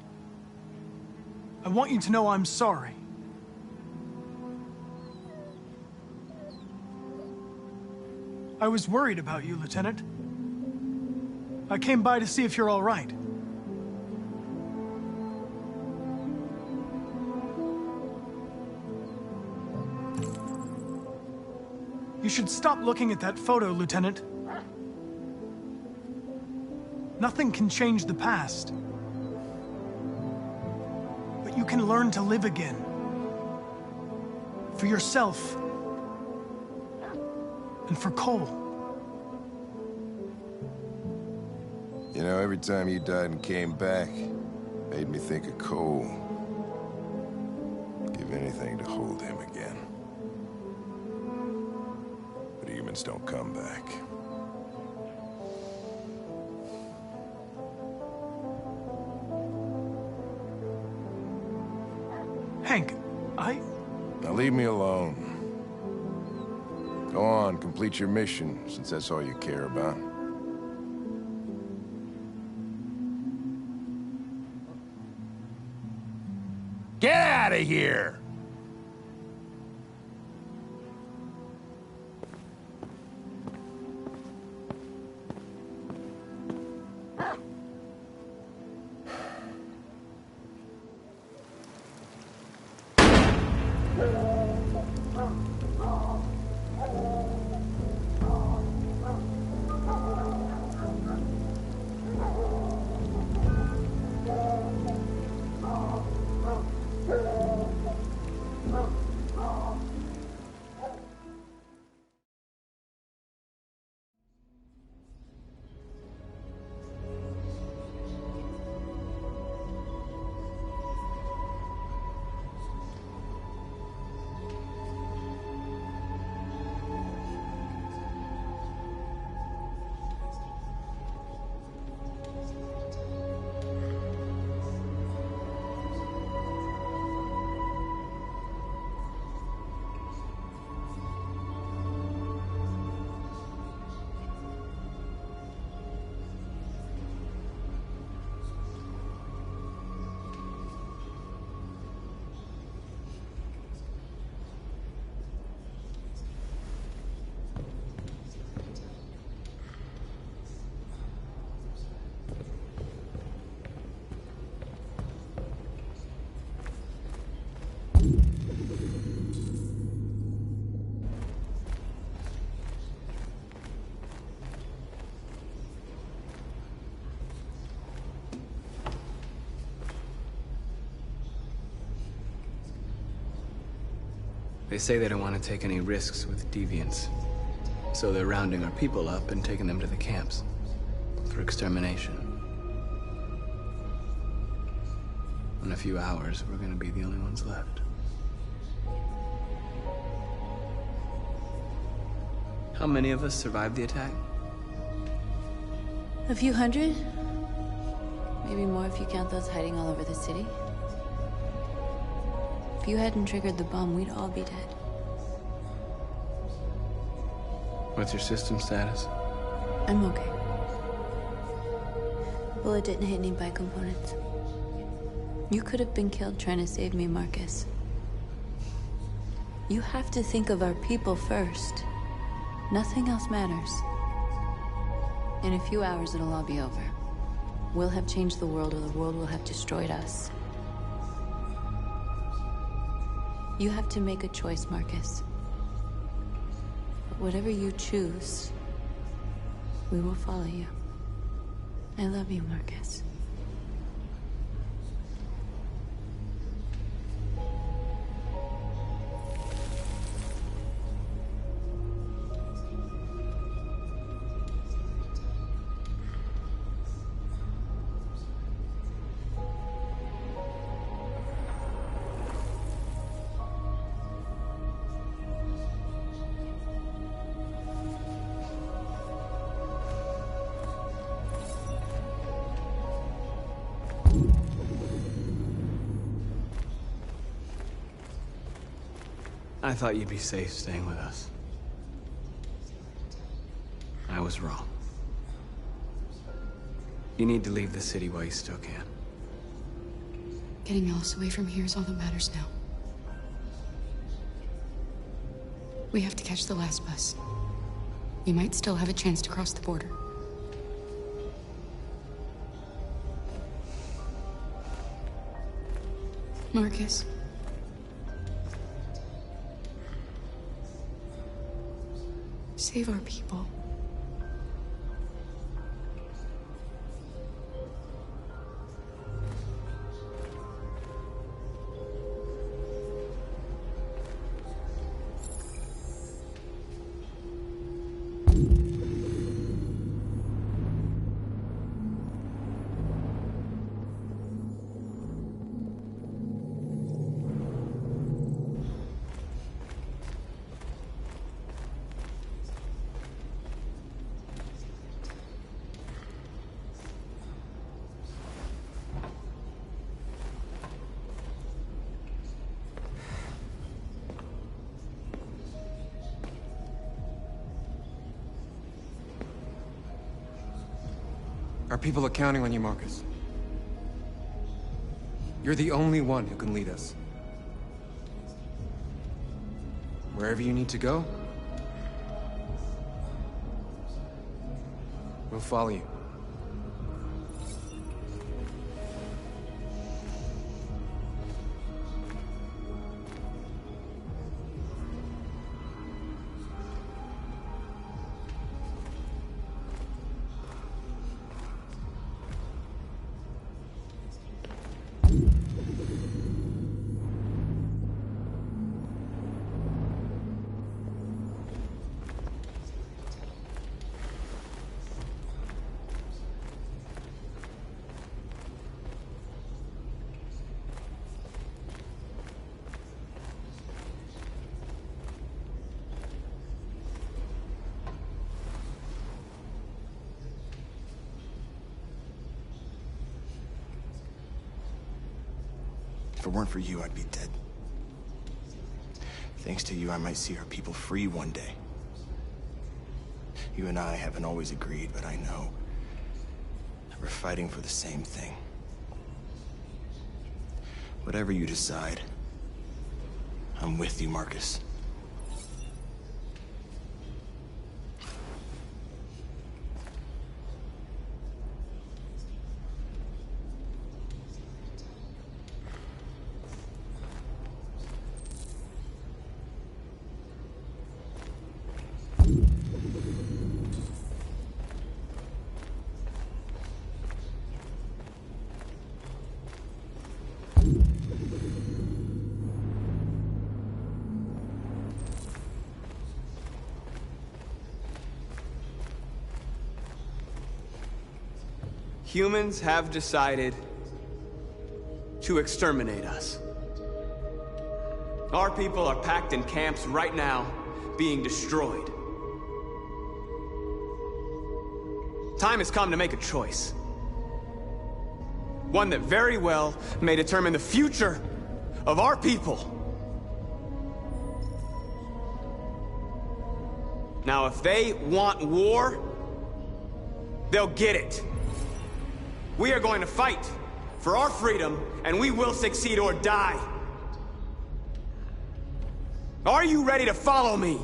I want you to know I'm sorry. I was worried about you, Lieutenant. I came by to see if you're all right. You should stop looking at that photo, Lieutenant. Nothing can change the past. But you can learn to live again. For yourself. And for Cole. You know, every time you died and came back, made me think of Cole. Give anything to hold him again. But humans don't come back. Hank, Now leave me alone. Go on, complete your mission, since that's all you care about. Get out of here! They say they don't want to take any risks with deviants. So they're rounding our people up and taking them to the camps for extermination. In a few hours, we're gonna be the only ones left. How many of us survived the attack? A few hundred? Maybe more if you count those hiding all over the city. If you hadn't triggered the bomb, we'd all be dead. What's your system status? I'm okay. The bullet didn't hit any bicomponents. You could have been killed trying to save me, Marcus. You have to think of our people first. Nothing else matters. In a few hours, it'll all be over. We'll have changed the world, or the world will have destroyed us. You have to make a choice, Marcus. But whatever you choose, we will follow you. I love you, Marcus. I thought you'd be safe staying with us. I was wrong. You need to leave the city while you still can. Getting Alice away from here is all that matters now. We have to catch the last bus. We might still have a chance to cross the border. Marcus. Save our people. Our people are counting on you, Marcus. You're the only one who can lead us. Wherever you need to go, we'll follow you. If it weren't for you, I'd be dead. Thanks to you, I might see our people free one day. You and I haven't always agreed, but I know that we're fighting for the same thing. Whatever you decide, I'm with you, Marcus. Humans have decided to exterminate us. Our people are packed in camps right now, being destroyed. Time has come to make a choice. One that very well may determine the future of our people. Now, if they want war, they'll get it. We are going to fight for our freedom, and we will succeed or die. Are you ready to follow me?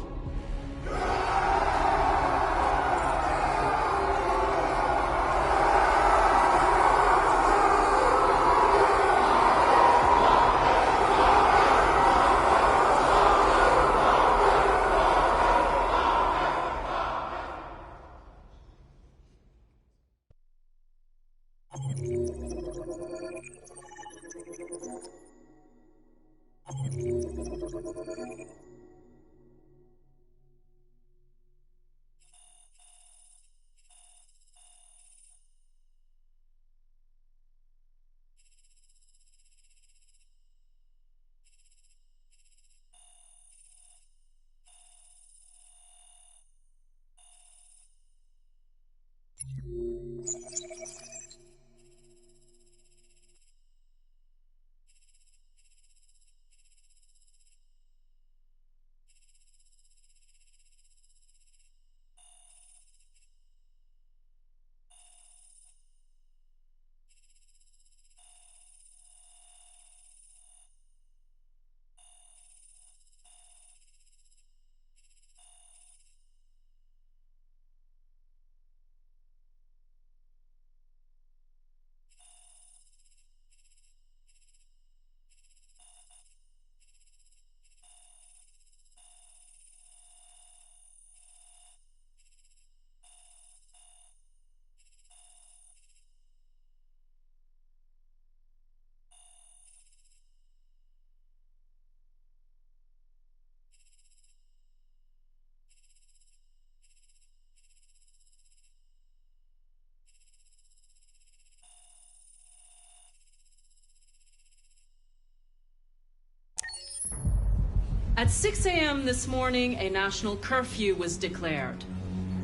At 6 a.m. this morning, a national curfew was declared.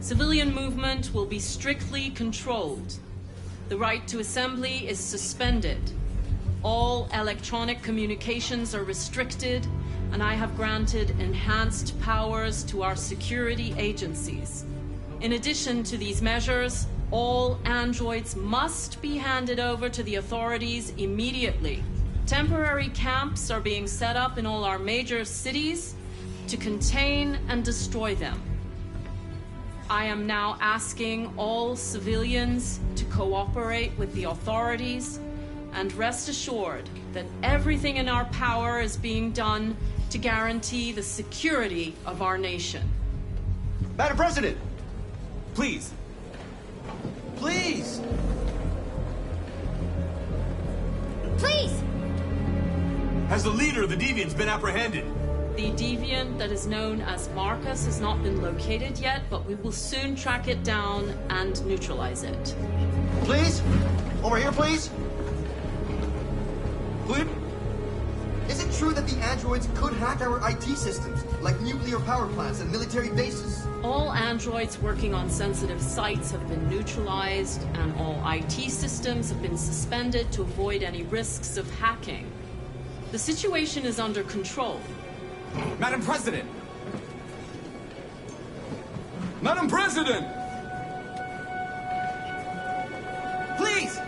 Civilian movement will be strictly controlled. The right to assembly is suspended. All electronic communications are restricted, and I have granted enhanced powers to our security agencies. In addition to these measures, all androids must be handed over to the authorities immediately. Temporary camps are being set up in all our major cities to contain and destroy them. I am now asking all civilians to cooperate with the authorities and rest assured that everything in our power is being done to guarantee the security of our nation. Madam President! Please. Please! Please! Has the leader of the Deviants been apprehended? The deviant that is known as Marcus has not been located yet, but we will soon track it down and neutralize it. Please? Over here, please? Is it true that the androids could hack our IT systems, like nuclear power plants and military bases? All androids working on sensitive sites have been neutralized, and all IT systems have been suspended to avoid any risks of hacking. The situation is under control. Madam President! Madam President! Please!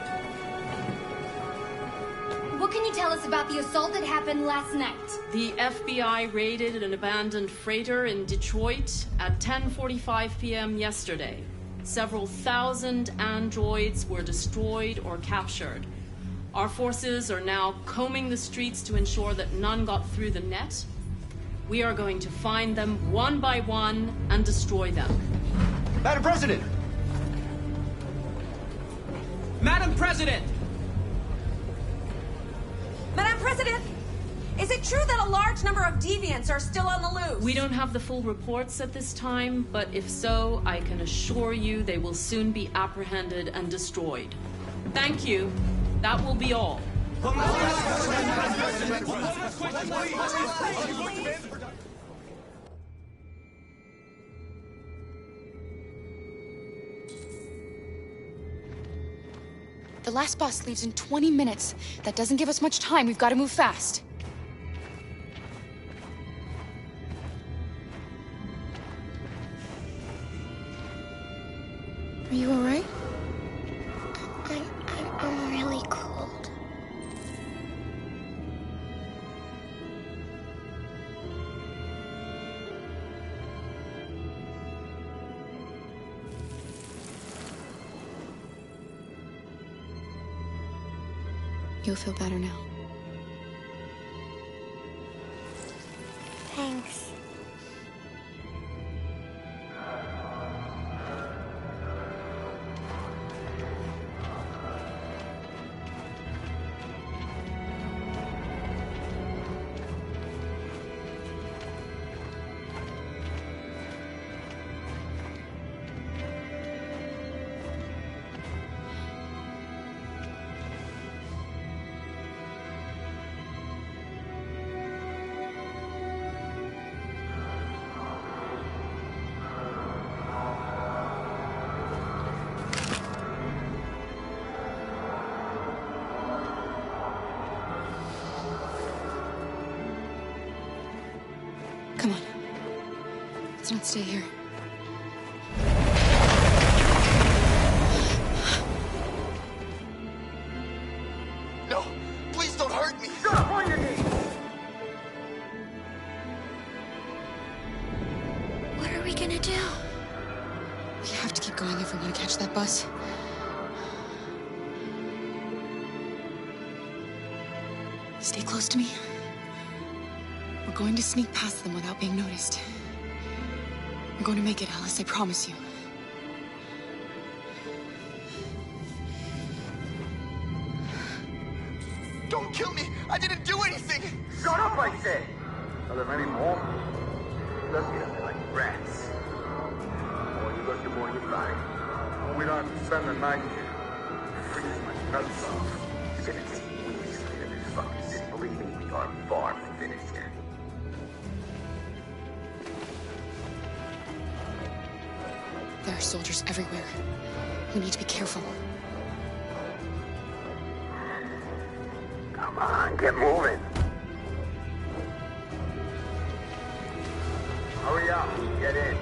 What can you tell us about the assault that happened last night? The FBI raided an abandoned freighter in Detroit at 10:45 p.m. yesterday. Several thousand androids were destroyed or captured. Our forces are now combing the streets to ensure that none got through the net. We are going to find them one by one and destroy them. Madam President! Madam President! Madam President! Is it true that a large number of deviants are still on the loose? We don't have the full reports at this time, but if so, I can assure you they will soon be apprehended and destroyed. Thank you. That will be all. The last bus leaves in 20 minutes. That doesn't give us much time. We've got to move fast. Are you all right? I'm really cold. You'll feel better now. Thanks. Come on. Let's not stay here. No! Please don't hurt me! Shut up on your knees! What are we gonna do? We have to keep going if we want to catch that bus. Stay close to me. We're going to sneak past them without being noticed. We're going to make it, Alice, I promise you. Don't kill me! I didn't do anything! Shut up, I said! Are there any more? Look at them like rats. The more you look, the more you find. We don't have to spend the night here. Freeze my nuts off. It's gonna take weeks to clear this fucking city. Believe me, we are far from finished yet. are soldiers everywhere. We need to be careful. Come on, get moving. Hurry up, get in.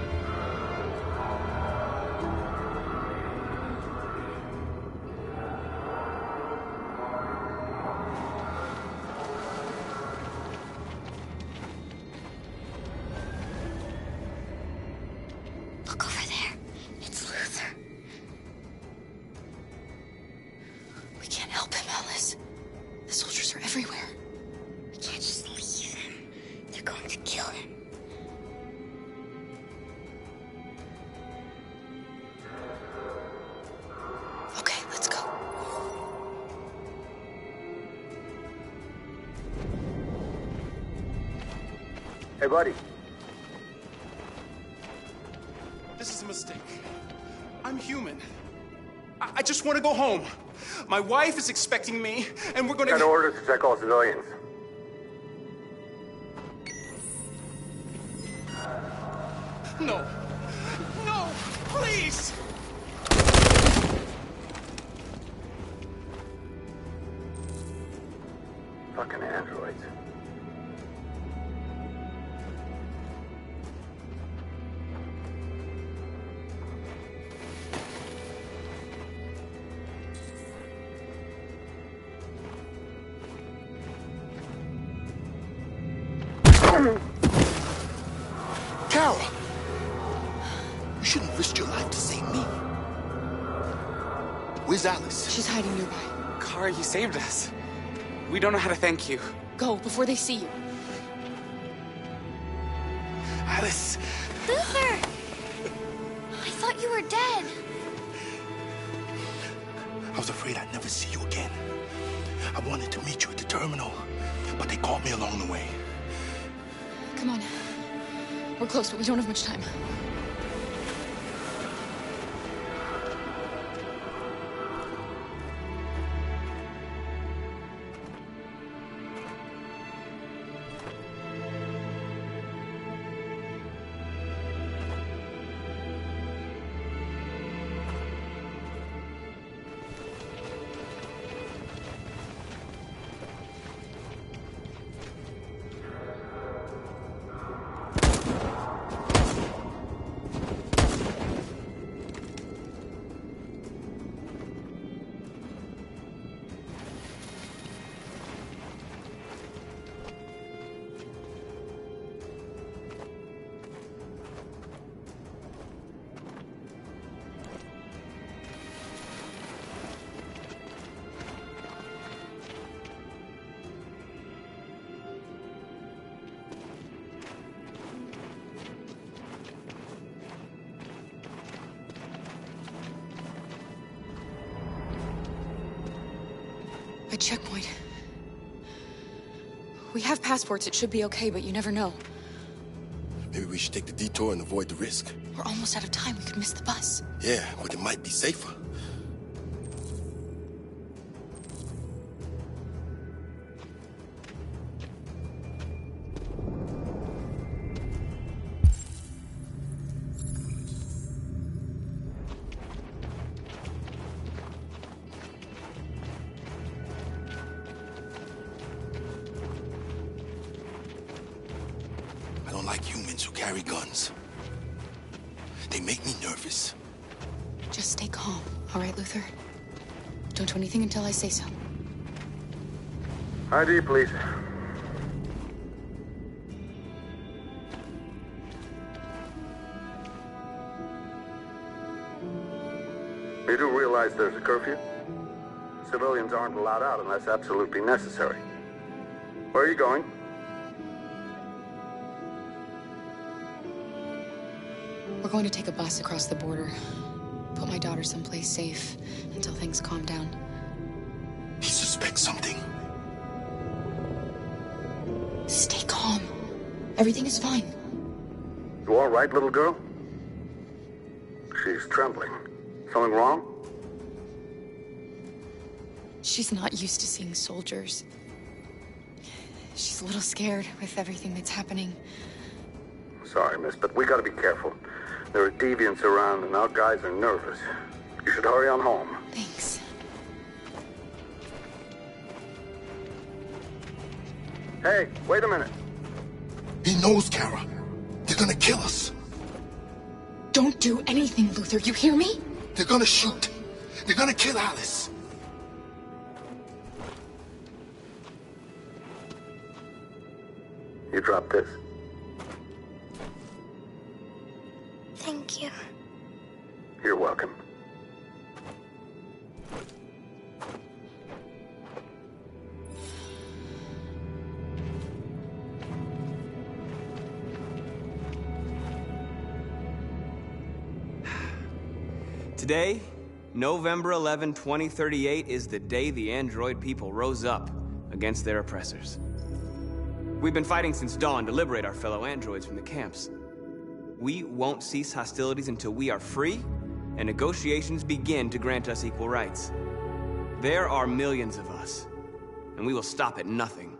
Look over there. It's Luther. We can't help him, Alice. The soldiers are everywhere. We can't just leave him. They're going to kill him. Okay, let's go. Hey, buddy. This is a mistake. I'm human. I just want to go home. My wife is expecting me, and we're gonna... Got orders to check all civilians. No. No! Please! Fucking androids. Carol! You shouldn't risk your life to save me. Where's Alice? She's hiding nearby. Kara, you saved us. We don't know how to thank you. Go, before they see you. Alice! Luther! I thought you were dead. I was afraid I'd never see you again. I wanted to meet you at the terminal, but they caught me along the way. Come on. We're close, but we don't have much time. A checkpoint. We have passports, it should be okay, but you never know. Maybe we should take the detour and avoid the risk. We're almost out of time, we could miss the bus. Yeah, but it might be safer. I don't like humans who carry guns. They make me nervous. Just stay calm, all right, Luther? Don't do anything until I say so. ID, please. You do realize there's a curfew? Civilians aren't allowed out unless absolutely necessary. Where are you going? We're going to take a bus across the border. Put my daughter someplace safe until things calm down. He suspects something. Stay calm. Everything is fine. You all right, little girl? She's trembling. Something wrong? She's not used to seeing soldiers. She's a little scared with everything that's happening. Sorry, miss, but we gotta be careful. There are deviants around and our guys are nervous. You should hurry on home. Thanks. Hey, wait a minute. He knows, Kara. They're gonna kill us. Don't do anything, Luther. You hear me? They're gonna shoot. They're gonna kill Alice. You drop this. Thank you. You're welcome. Today, November 11, 2038, is the day the android people rose up against their oppressors. We've been fighting since dawn to liberate our fellow androids from the camps. We won't cease hostilities until we are free and negotiations begin to grant us equal rights. There are millions of us, and we will stop at nothing.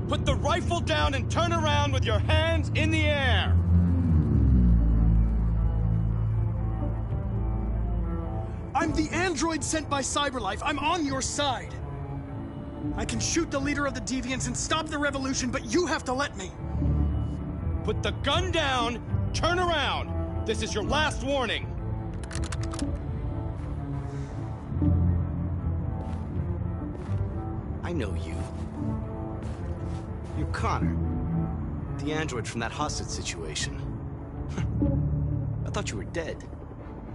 Put the rifle down and turn around with your hands in the air! I'm the android sent by CyberLife. I'm on your side. I can shoot the leader of the Deviants and stop the revolution, but you have to let me. Put the gun down, turn around. This is your last warning. I know you. You're Connor, the android from that hostage situation. I thought you were dead.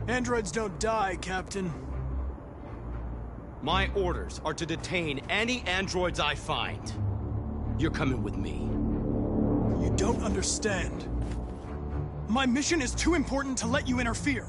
Androids don't die, Captain. My orders are to detain any androids I find. You're coming with me. You don't understand. My mission is too important to let you interfere.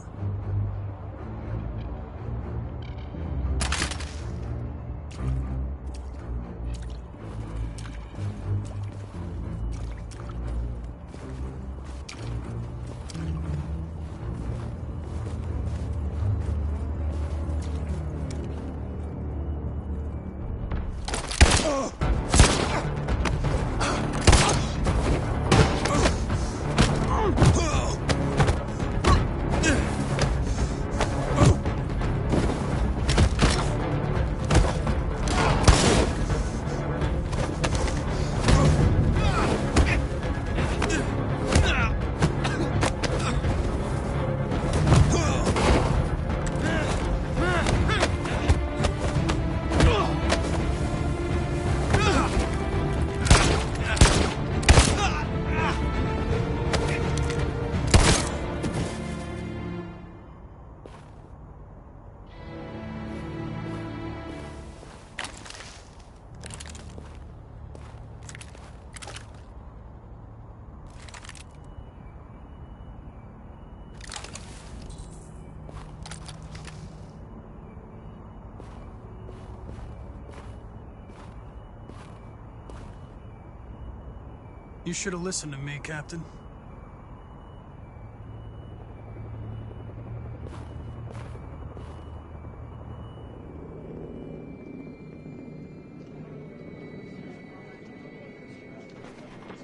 You should have listened to me, Captain.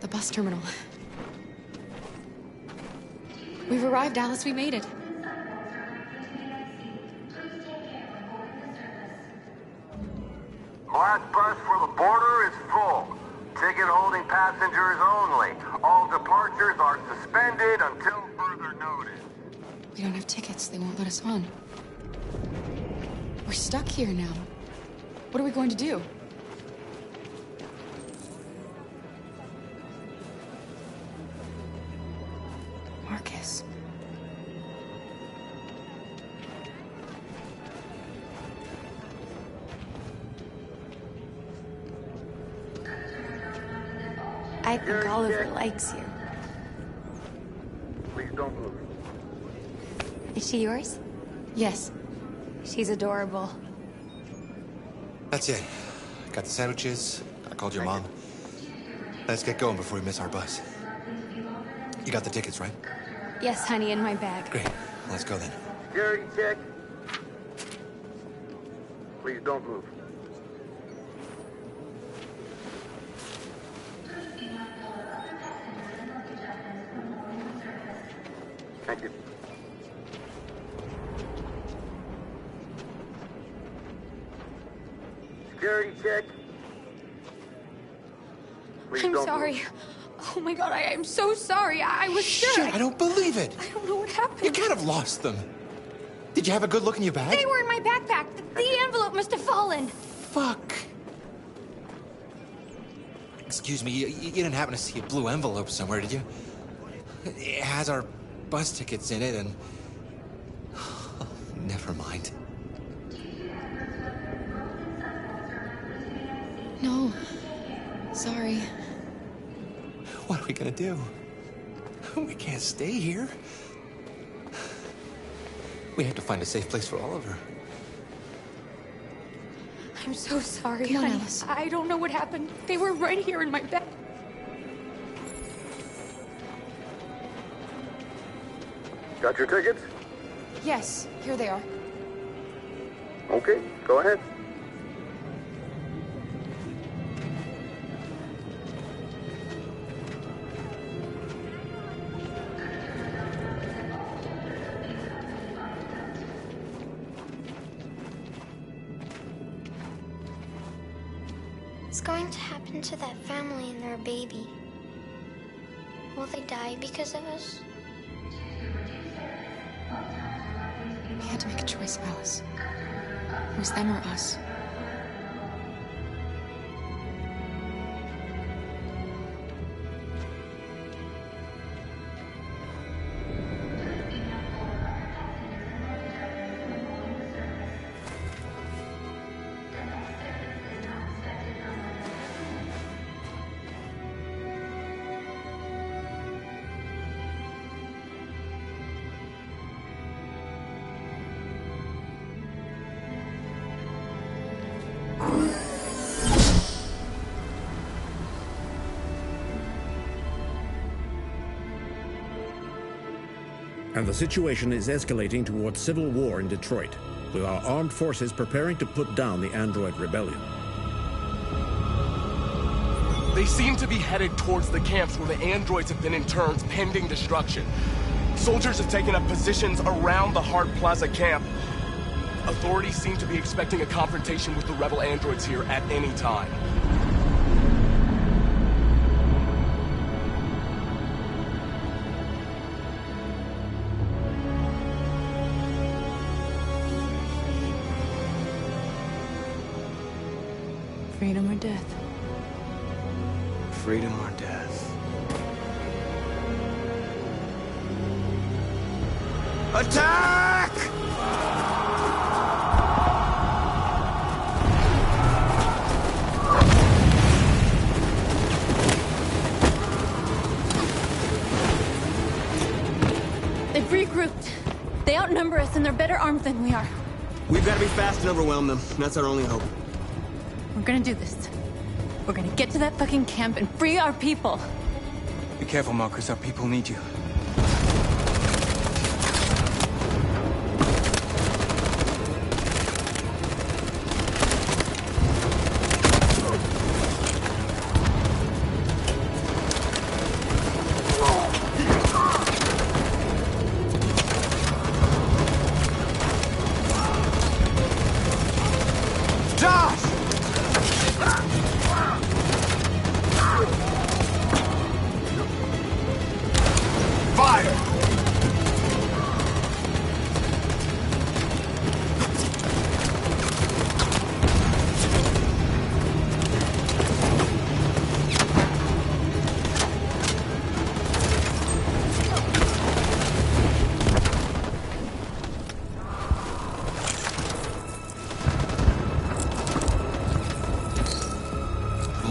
The bus terminal. We've arrived, Alice. We made it. Last bus for the border is full. Ticket-holding passengers only. All departures are suspended until further notice. We don't have tickets. They won't let us on. We're stuck here now. What are we going to do? Marcus. I think Oliver likes you. Please don't move. Is she yours? Yes. She's adorable. That's it. Got the sandwiches. I called your mom. Let's get going before we miss our bus. You got the tickets, right? Yes, honey, in my bag. Great. Let's go then. Security check. Please don't move. Thank you. Security check. Please I'm don't sorry. move. Oh my god, I am so sorry. I was sure. Shit, I don't believe it. I don't know what happened. You can't have lost them. Did you have a good look in your bag? They were in my backpack. The envelope must have fallen. Fuck. Excuse me, you didn't happen to see a blue envelope somewhere, did you? It has our bus tickets in it and... Never mind. No. Sorry. What are we gonna do? We can't stay here. We have to find a safe place for Oliver. I'm so sorry, Come on, honey. Alice. I don't know what happened. They were right here in my bag. Got your tickets? Yes, here they are. Okay, go ahead. What's going to happen to that family and their baby? Will they die because of us? We had to make a choice, Alice. It was them or us. And the situation is escalating towards civil war in Detroit, with our armed forces preparing to put down the android rebellion. They seem to be headed towards the camps where the androids have been interned pending destruction. Soldiers have taken up positions around the Hart Plaza camp. Authorities seem to be expecting a confrontation with the rebel androids here at any time. Freedom or death? Freedom or death? Attack! They've regrouped. They outnumber us and they're better armed than we are. We've got to be fast and overwhelm them. That's our only hope. We're gonna do this. We're gonna get to that fucking camp and free our people. Be careful, Marcus. Our people need you.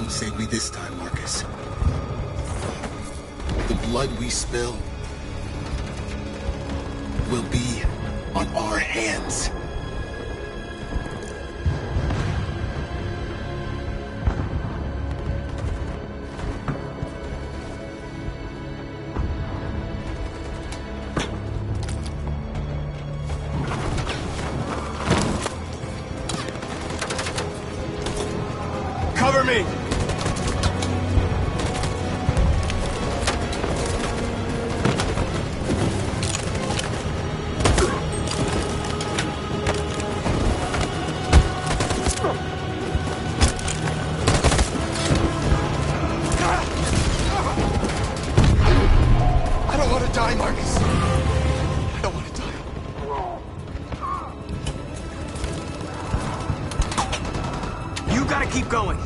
Save me this time, Marcus. The blood we spill will be on our hands. Cover me! I don't want to die, Marcus. I don't want to die. You gotta keep going.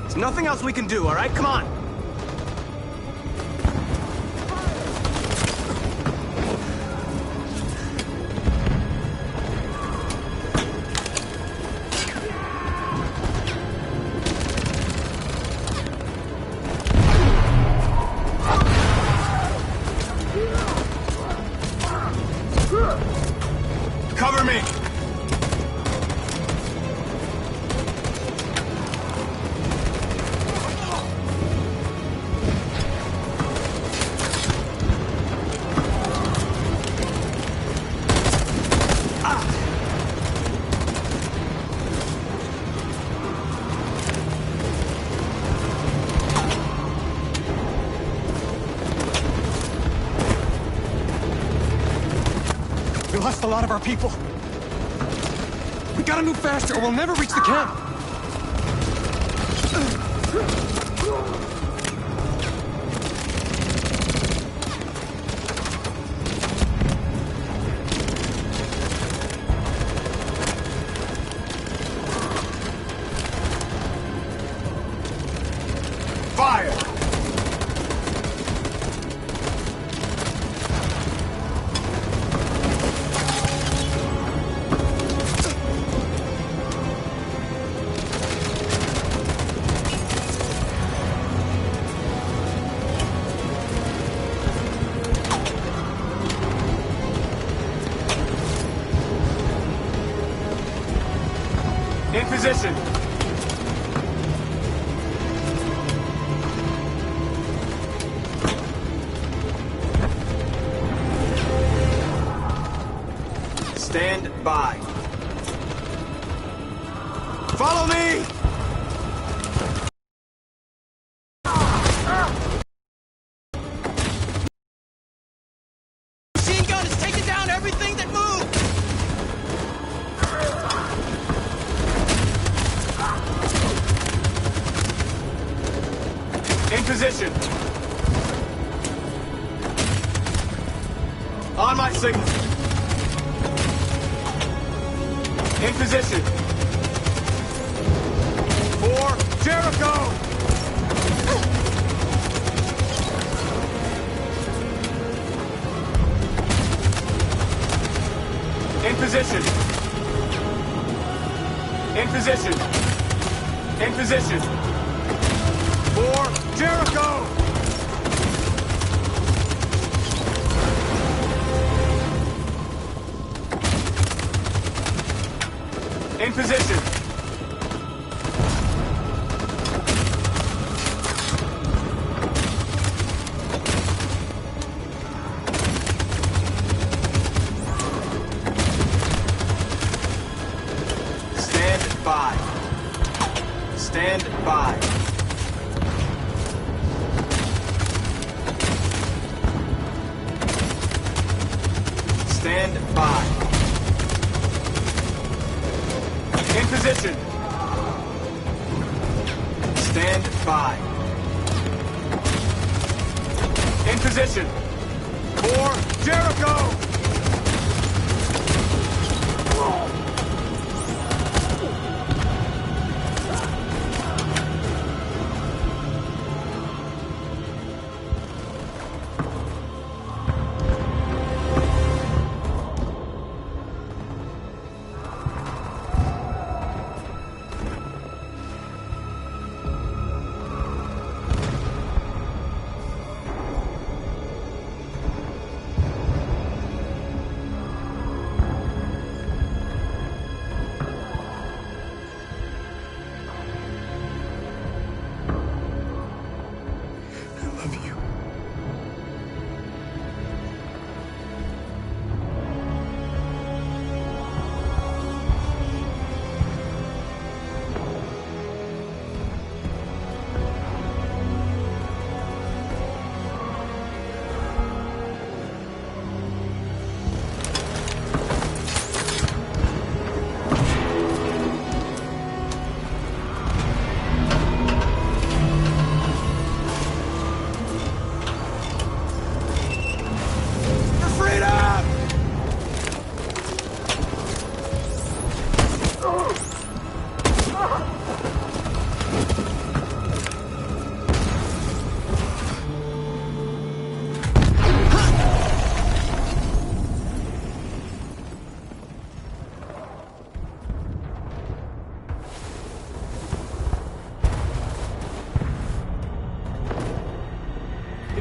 There's nothing else we can do, all right? Come on. Cover me! We lost a lot of our people. We gotta move faster or we'll never reach the camp. Fire! In position. Stand by. Follow me! Machine gun is taking down everything that moves! In position. On my signal. In position. For Jericho! In position. In position. In position. For Jericho! In position. Stand by. In position. For Jericho!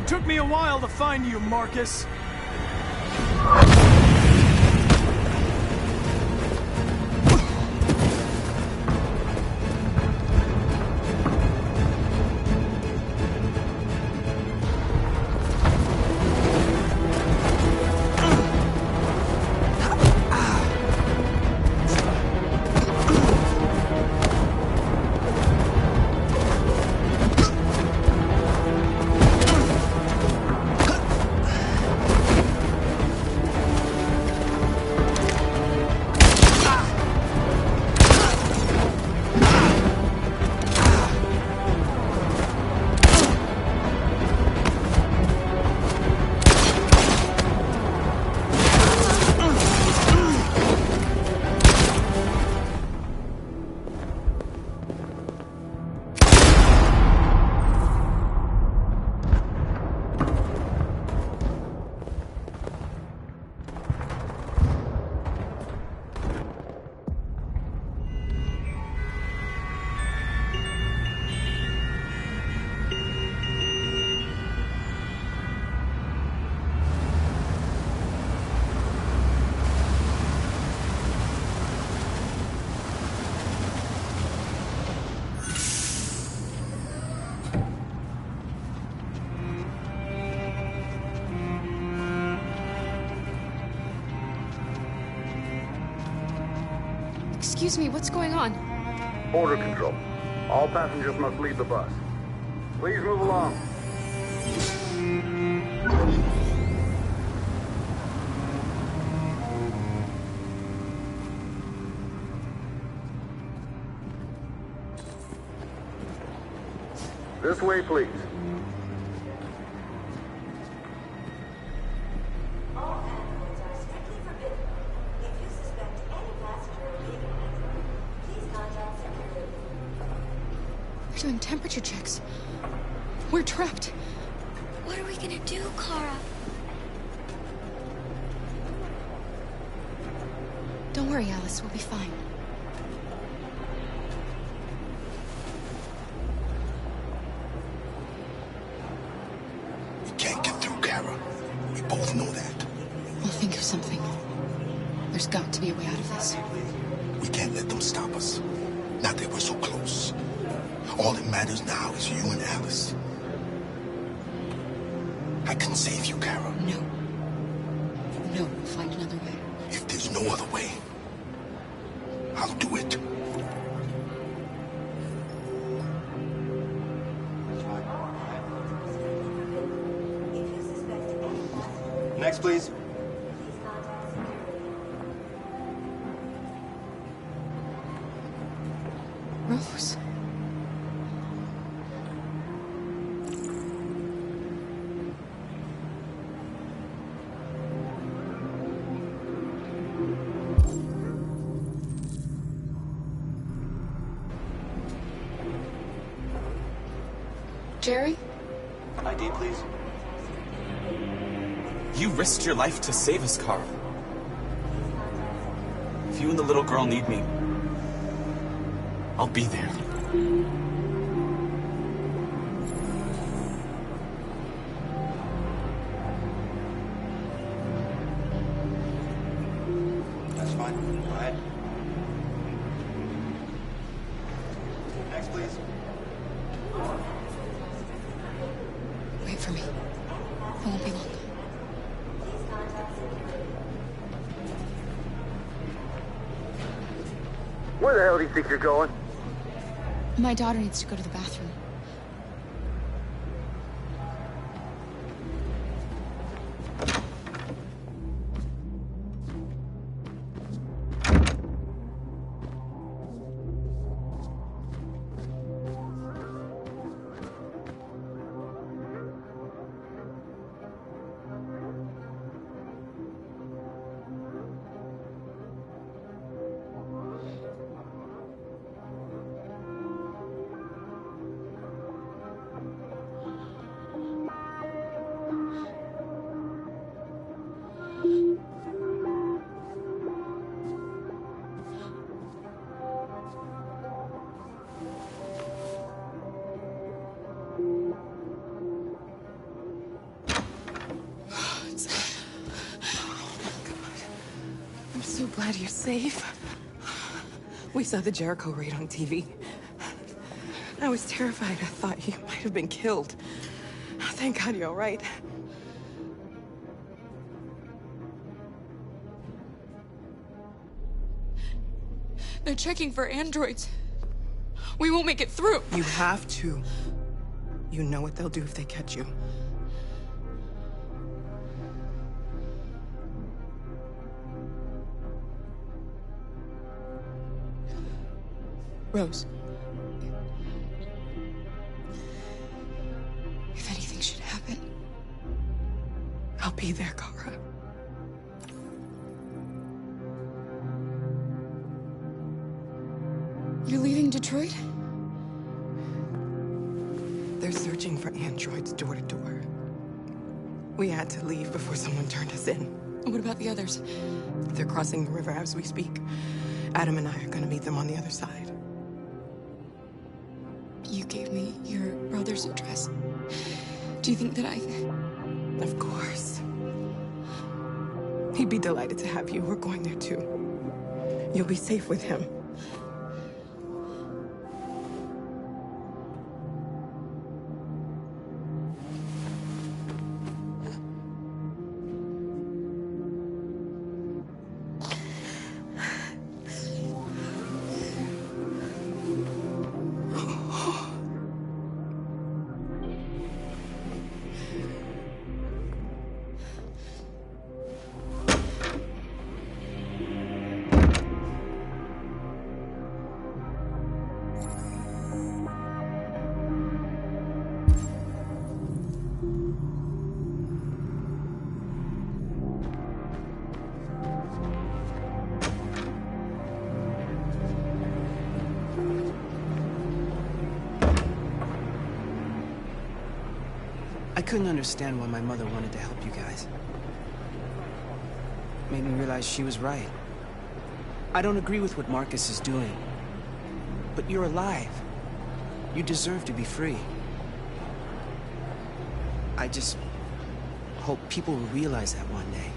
Took me a while to find you, Marcus. Excuse me, what's going on? Border control. All passengers must leave the bus. Please move along. This way, please. We're doing temperature checks. We're trapped. What are we gonna do, Kara? Don't worry, Alice. We'll be fine. We can't get through, Kara. We both know that. We'll think of something. There's got to be a way out of this. We can't let them stop us. Not that we're so close. All that matters now is you and Alice. I can save you, Kara. No. No, we'll find another way. If there's no other way, I'll do it. Next, please. Rose. Jerry? ID, please. You risked your life to save us, Carl. If you and the little girl need me, I'll be there. That's fine. Go ahead. Next, please. Wait for me. It won't be long. Where the hell do you think you're going? My daughter needs to go to the bathroom. I'm so glad you're safe. We saw the Jericho raid on TV. I was terrified. I thought you might have been killed. Thank God you're all right. They're checking for androids. We won't make it through. You have to. You know what they'll do if they catch you. Rose. If anything should happen, I'll be there, Kara. you're leaving Detroit? They're searching for androids door to door. We had to leave before someone turned us in. What about the others? They're crossing the river as we speak. Adam and I are gonna meet them on the other side. You gave me your brother's address. Do you think that Of course. He'd be delighted to have you. We're going there too. You'll be safe with him. I couldn't understand why my mother wanted to help you guys. Made me realize she was right. I don't agree with what Marcus is doing. But you're alive. You deserve to be free. I just hope people will realize that one day.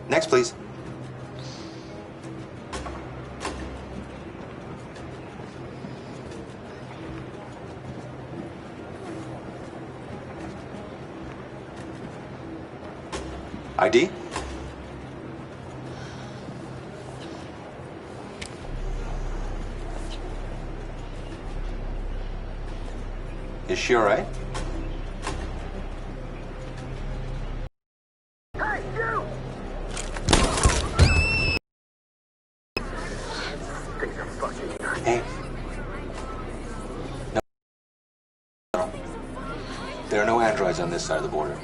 Next, please. ID? Is she all right? Hey, you! Take the fucking gun. Hey. No. There are no androids on this side of the border.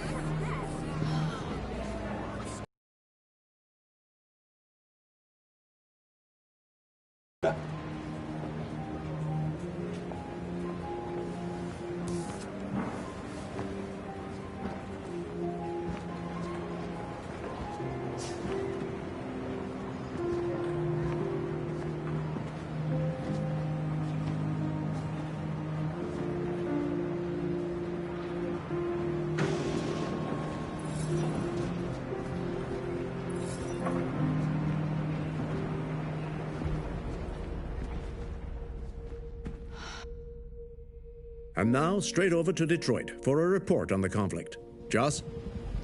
And now, straight over to Detroit for a report on the conflict. Joss?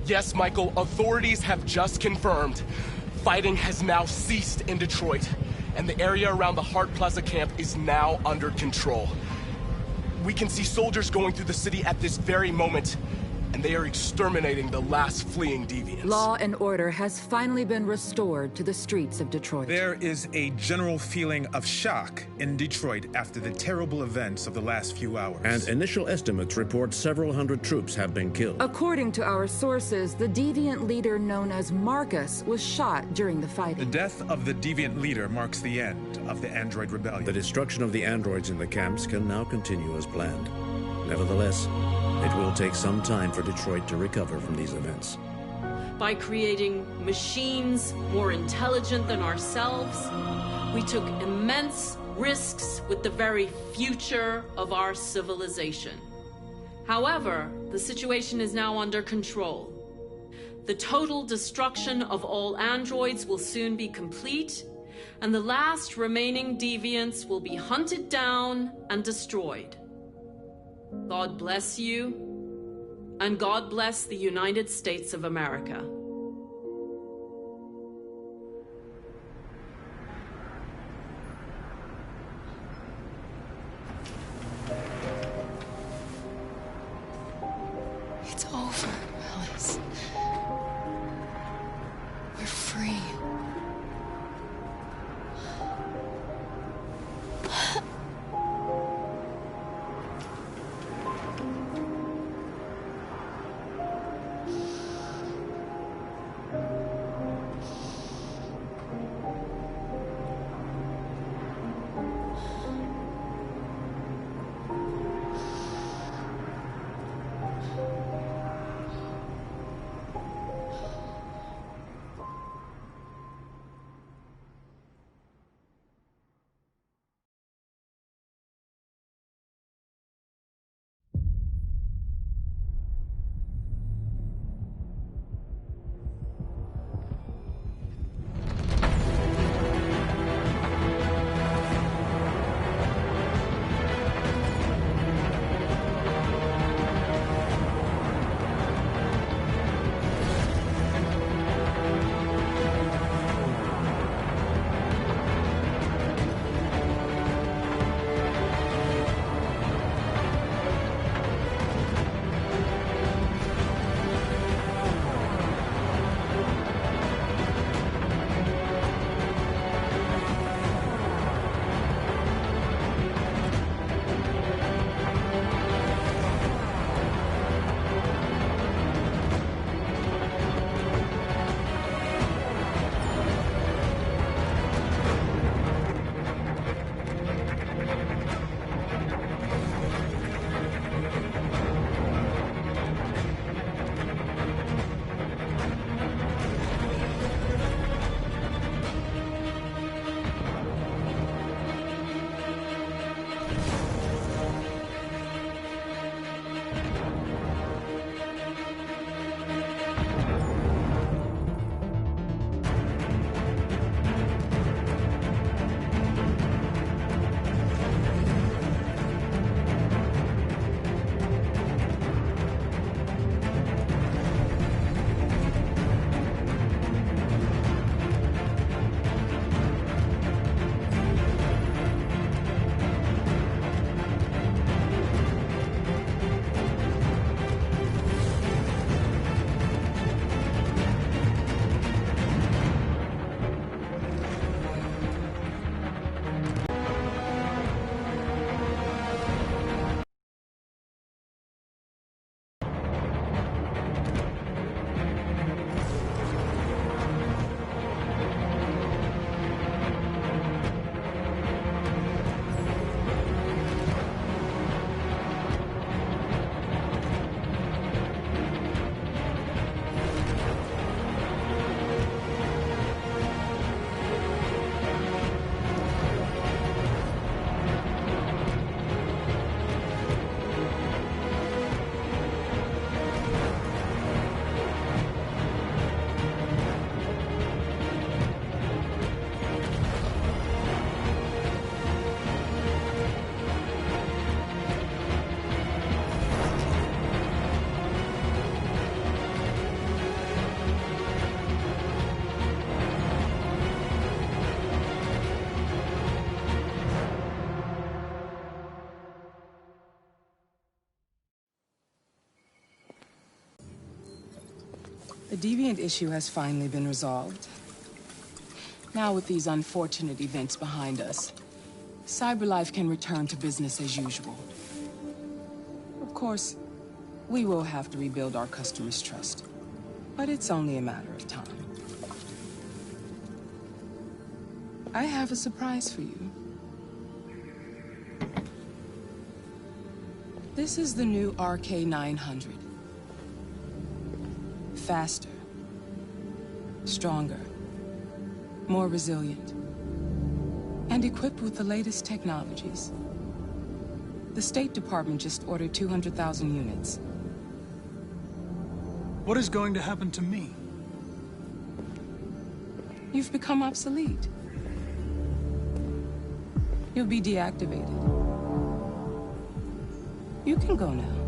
Yes, Michael, authorities have just confirmed fighting has now ceased in Detroit, and the area around the Hart Plaza camp is now under control. We can see soldiers going through the city at this very moment, and they are exterminating the last fleeing deviants. Law and order has finally been restored to the streets of Detroit. There is a general feeling of shock in Detroit after the terrible events of the last few hours. And initial estimates report several hundred troops have been killed. According to our sources, the deviant leader known as Marcus was shot during the fighting. The death of the deviant leader marks the end of the Android Rebellion. The destruction of the androids in the camps can now continue as planned. Nevertheless, it will take some time for Detroit to recover from these events. By creating machines more intelligent than ourselves, we took immense risks with the very future of our civilization. However, the situation is now under control. The total destruction of all androids will soon be complete, and the last remaining deviants will be hunted down and destroyed. God bless you, and God bless the United States of America. It's over, Alice. We're free. The Deviant issue has finally been resolved. Now with these unfortunate events behind us, CyberLife can return to business as usual. Of course, we will have to rebuild our customers' trust, but it's only a matter of time. I have a surprise for you. This is the new RK900. Faster, stronger, more resilient, and equipped with the latest technologies. The State Department just ordered 200,000 units. What is going to happen to me? You've become obsolete. You'll be deactivated. You can go now.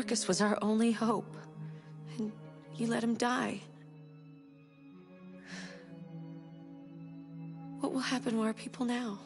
Marcus was our only hope, and you let him die. What will happen to our people now?